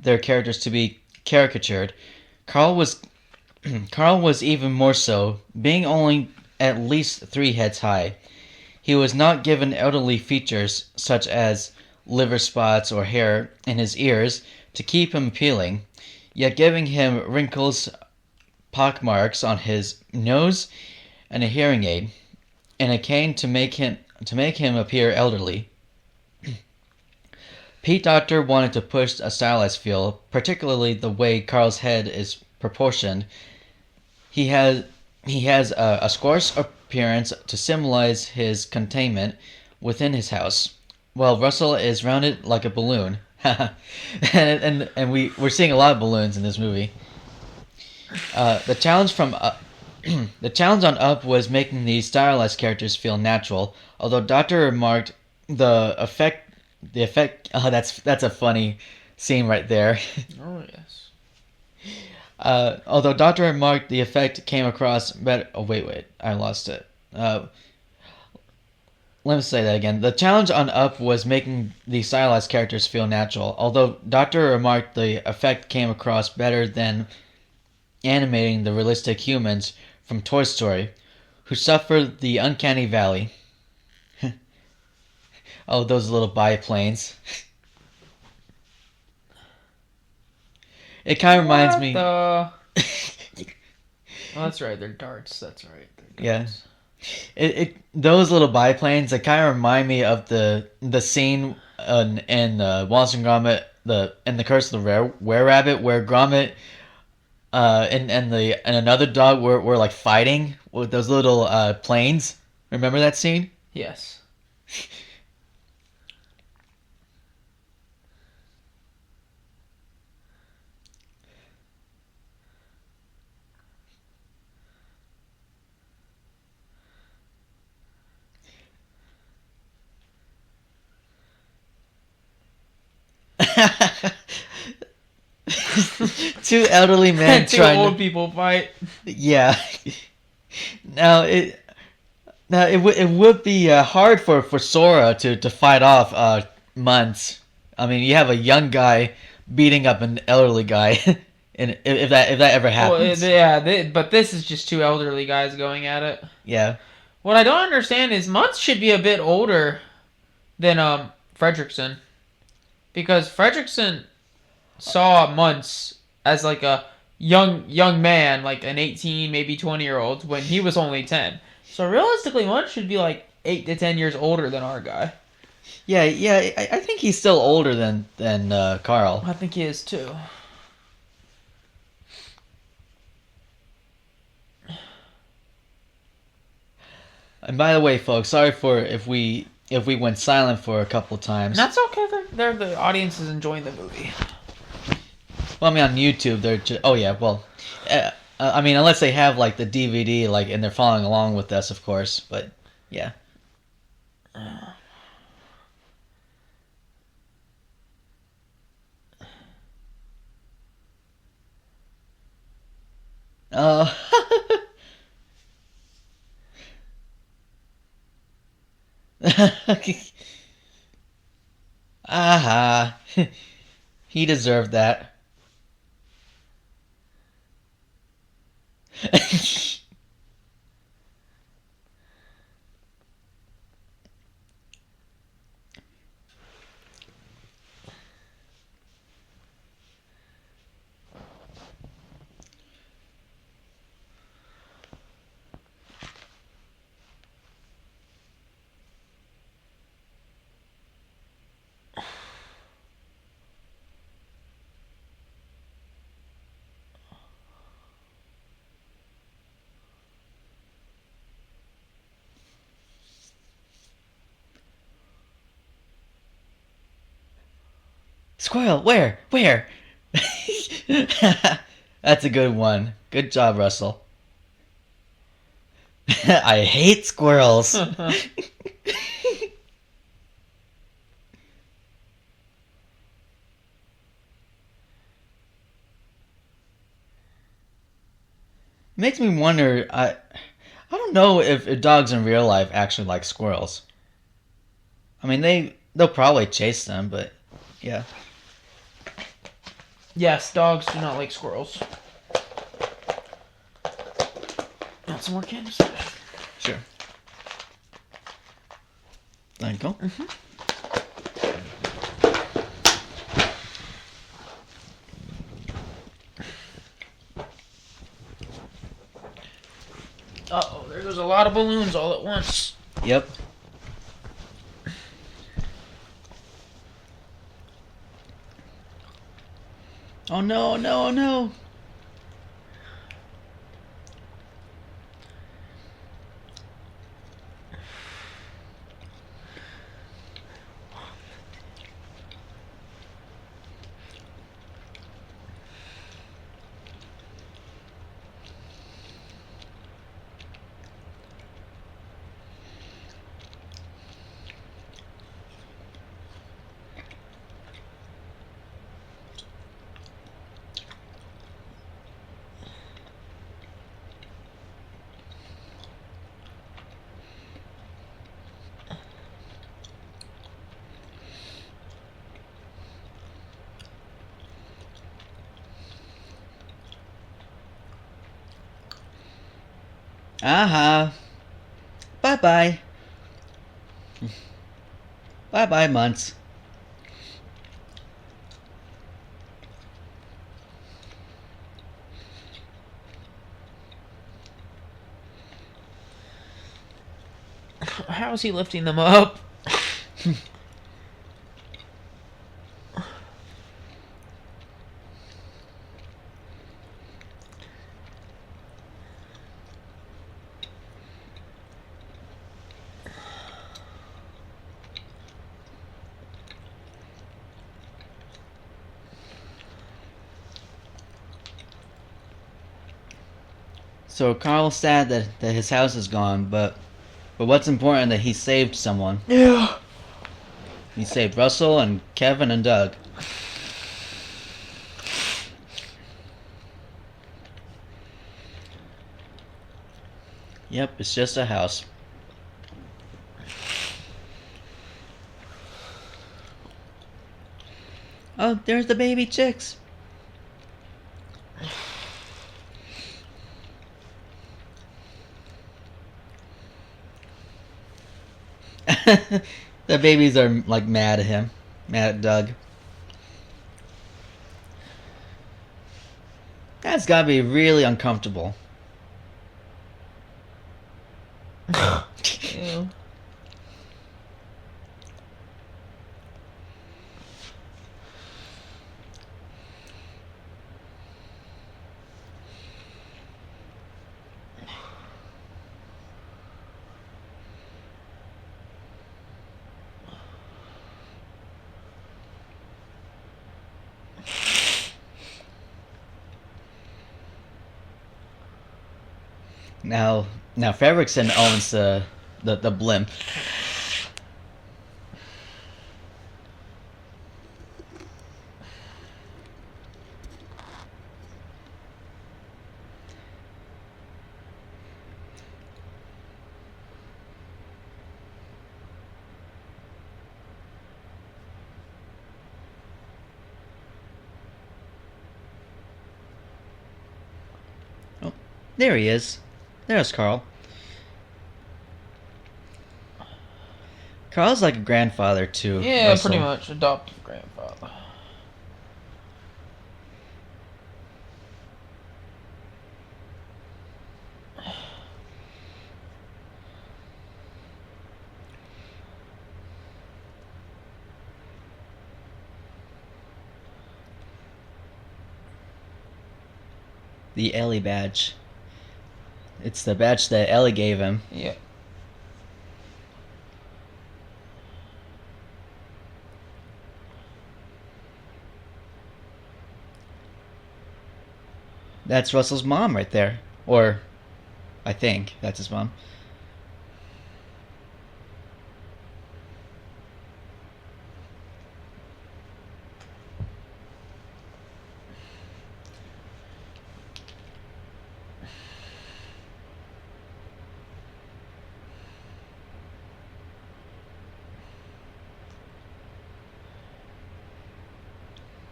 their characters to be caricatured, Carl was even more so, being only at least 3 heads high. He was not given elderly features such as liver spots or hair in his ears to keep him appealing, yet giving him wrinkles, pockmarks on his nose, and a hearing aid, and a cane to make him appear elderly. Pete Docter wanted to push a stylized feel, particularly the way Carl's head is proportioned. He has a square appearance to symbolize his containment within his house, while Russell is rounded like a balloon. and we're seeing a lot of balloons in this movie. The challenge on Up was making these stylized characters feel natural, although Doctor remarked the effect. Oh, that's a funny scene right there. Oh yes. Although Doctor remarked the effect came across better. Oh wait, I lost it. Let me say that again. The challenge on Up was making the stylized characters feel natural, although Doctor remarked the effect came across better than animating the realistic humans from Toy Story, who suffered the uncanny valley. Oh, those little biplanes. It kind of reminds me. Oh, that's right. They're darts. That's right. Yeah. Those little biplanes, they kind of remind me of the scene in Wallace and Gromit, in the Curse of the Were Rabbit, where Gromit and another dog were like fighting with those little planes. Remember that scene? Yes. Two elderly men Two trying old to, people fight. yeah. Now it would be hard for Sora to fight off Muntz. I mean, you have a young guy beating up an elderly guy, and if that ever happens, But this is just two elderly guys going at it. yeah. What I don't understand is Muntz should be a bit older than Fredrickson, because Fredrickson saw Muntz as like a young man, like an 18, maybe 20-year-old, when he was only 10. So realistically, Muntz should be like 8 to 10 years older than our guy. Yeah. I think he's still older than Carl. I think he is too. And by the way, folks, sorry for if we went silent for a couple times. That's okay. The audience is enjoying the movie. Well, I mean, on YouTube, they're just... Oh, yeah, well... I mean, unless they have, like, the DVD, like, and they're following along with us, of course. But, yeah. Uh... Aha. He deserved that. Squirrel, where? That's a good one. Good job, Russell. I hate squirrels. Makes me wonder. I don't know if dogs in real life actually like squirrels. I mean, they'll probably chase them, but yeah. Yes, dogs do not like squirrels. Want some more candy? Sure. Thank you. Uh-oh, there goes a lot of balloons all at once. Yep. Oh no, no, no. Aha. bye. Bye bye, months. How is he lifting them up? So Carl's sad that his house is gone, but what's important that he saved someone. Yeah. He saved Russell and Kevin and Doug. Yep, it's just a house. Oh, there's the baby chicks. The babies are like mad at him, mad at Doug. That's gotta be really uncomfortable. Ew. Now Fredrickson owns the blimp. Oh, there he is. There's Carl. Carl's like a grandfather to Yeah, Russell. pretty much. Adopted grandfather. The Ellie badge. It's the badge that Ellie gave him. Yeah. That's Russell's mom right there. Or, I think that's his mom.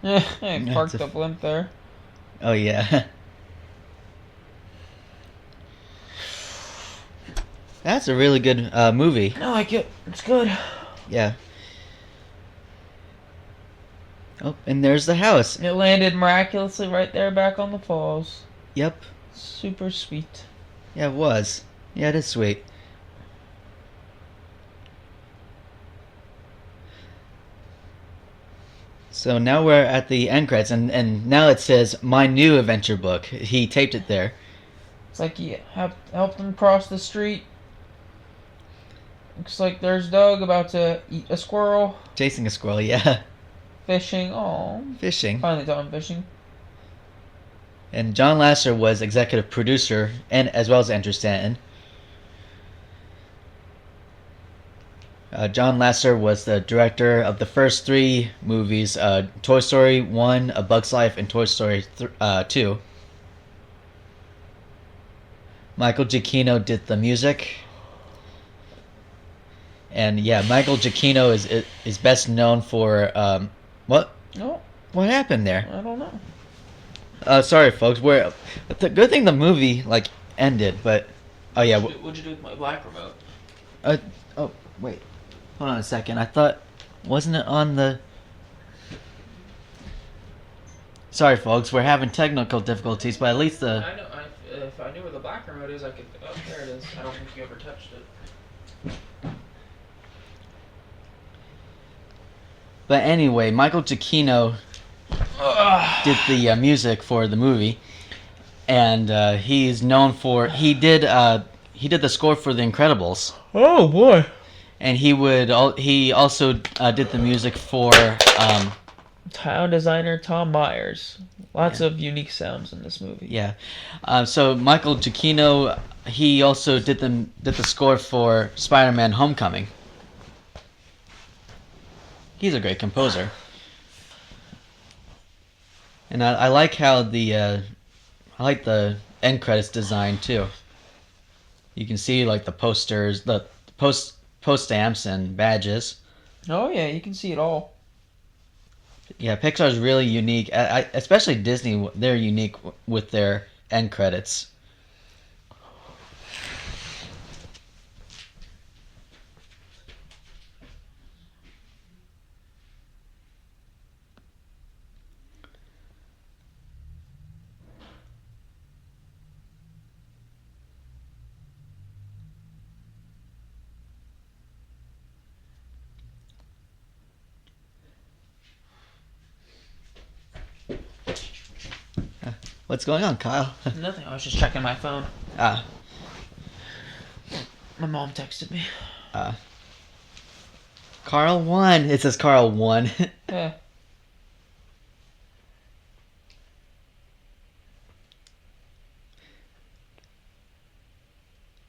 Yeah, parked the blimp there. Oh yeah. That's a really good movie. I like it. It's good. Yeah. Oh, and there's the house. It landed miraculously right there back on the falls. Yep. Super sweet. Yeah, it was. Yeah, it is sweet. So now we're at the end credits, and now it says my new adventure book. He taped it there. It's like you have helped him cross the street. Looks like there's Doug about to eat a squirrel. Chasing a squirrel, yeah. Fishing. Oh, Fishing. finally taught him fishing. And John Lasseter was executive producer, and as well as Andrew Stanton. John Lasseter was the director of the first three movies, Toy Story 1, A Bug's Life, and Toy Story 2. Michael Giacchino did the music. And yeah, Michael Giacchino is best known for, what? No, What happened there? I don't know. Sorry folks, the good thing the movie, ended, but, oh yeah. What'd you do with my black remote? Oh, wait. Hold on a second. I thought, wasn't it on the? Sorry, folks. We're having technical difficulties, but at least the. I know. If I knew where the black remote is, I could. Oh, there it is. I don't think you ever touched it. But anyway, Michael Giacchino did the music for the movie, and he's known for he did the score for The Incredibles, Oh boy. and he also did the music for Sound designer Tom Myers. Lots of unique sounds in this movie. yeah. So Michael Giacchino, he also did the score for Spider-Man: Homecoming. He's a great composer. And I like how I like the end credits design too. You can see like the posters, the post stamps and badges. Oh yeah, you can see it all. Yeah, Pixar's really unique. Especially Disney, they're unique with their end credits. What's going on, Kyle? Nothing. I was just checking my phone. Ah, My mom texted me. Carl won. It says Carl won. Yeah.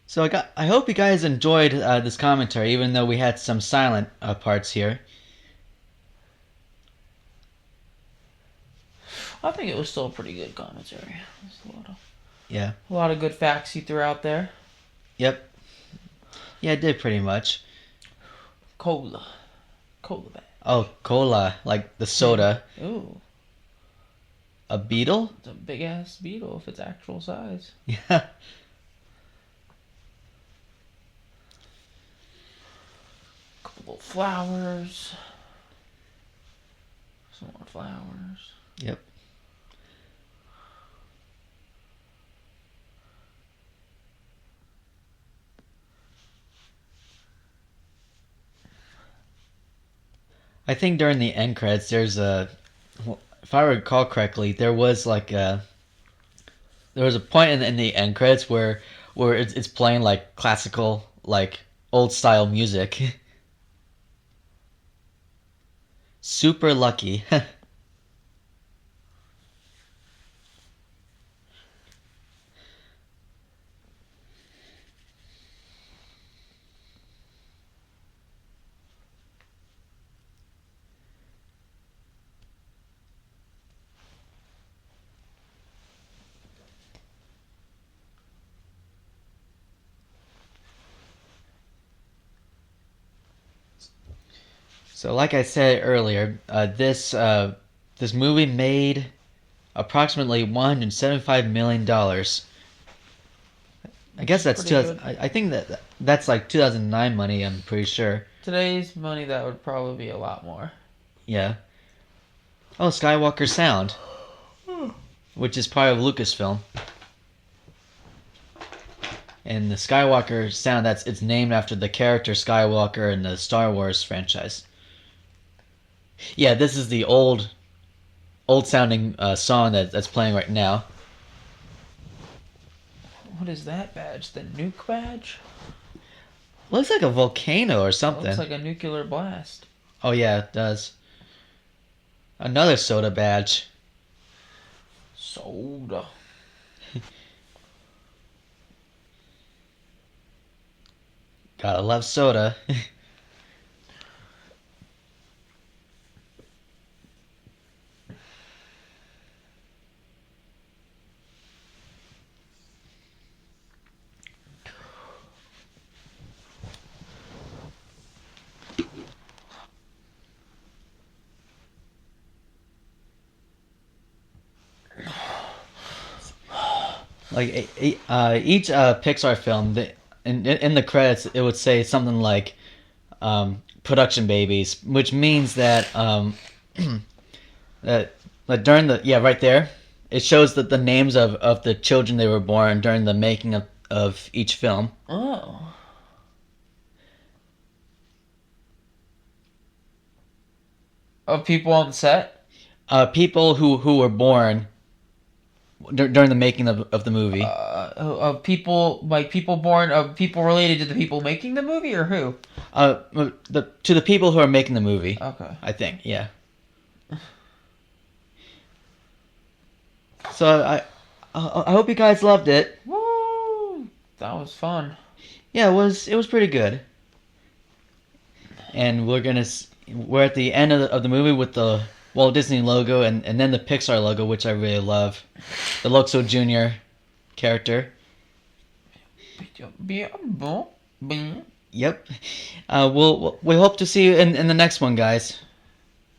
So I hope you guys enjoyed this commentary, even though we had some silent parts here. I think it was still a pretty good commentary. Yeah. A lot of good facts he threw out there. Yep. Yeah, it did pretty much. Cola bag. Oh, cola, like the soda. Ooh, A beetle? it's a big ass beetle if it's actual size. Yeah. Couple little flowers. Some more flowers. Yep. I think during the end credits, there's if I recall correctly, there was a point in the end credits where it's playing like classical, like old style music. Super lucky. So, like I said earlier, this movie made approximately $175 million. I guess that's pretty good. I think that's like 2009 money. I'm pretty sure. Today's money, that would probably be a lot more. Yeah. Oh, Skywalker Sound, which is part of Lucasfilm. And the Skywalker Sound, it's named after the character Skywalker in the Star Wars franchise. Yeah, this is the old sounding song that's playing right now. What is that badge? The nuke badge? Looks like a volcano or something. Looks like a nuclear blast. Oh yeah, it does. Another soda badge. Soda. Gotta love soda. Like each Pixar film, in the credits it would say something like production babies, which means that that during the right there, it shows that the names of the children they were born during the making of each film. Oh. Of people on set? People who were born during the making of the movie. Of people, like people born, of people related to the people making the movie, or who? To the people who are making the movie. Okay. I think, yeah. So I hope you guys loved it. Woo! That was fun. Yeah, it was pretty good. And we're at the end of the movie with the Walt Disney logo and then the Pixar logo, which I really love. The Loxo Jr. character. Yep. We hope to see you in the next one, guys.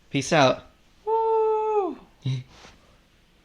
Peace out. Woo!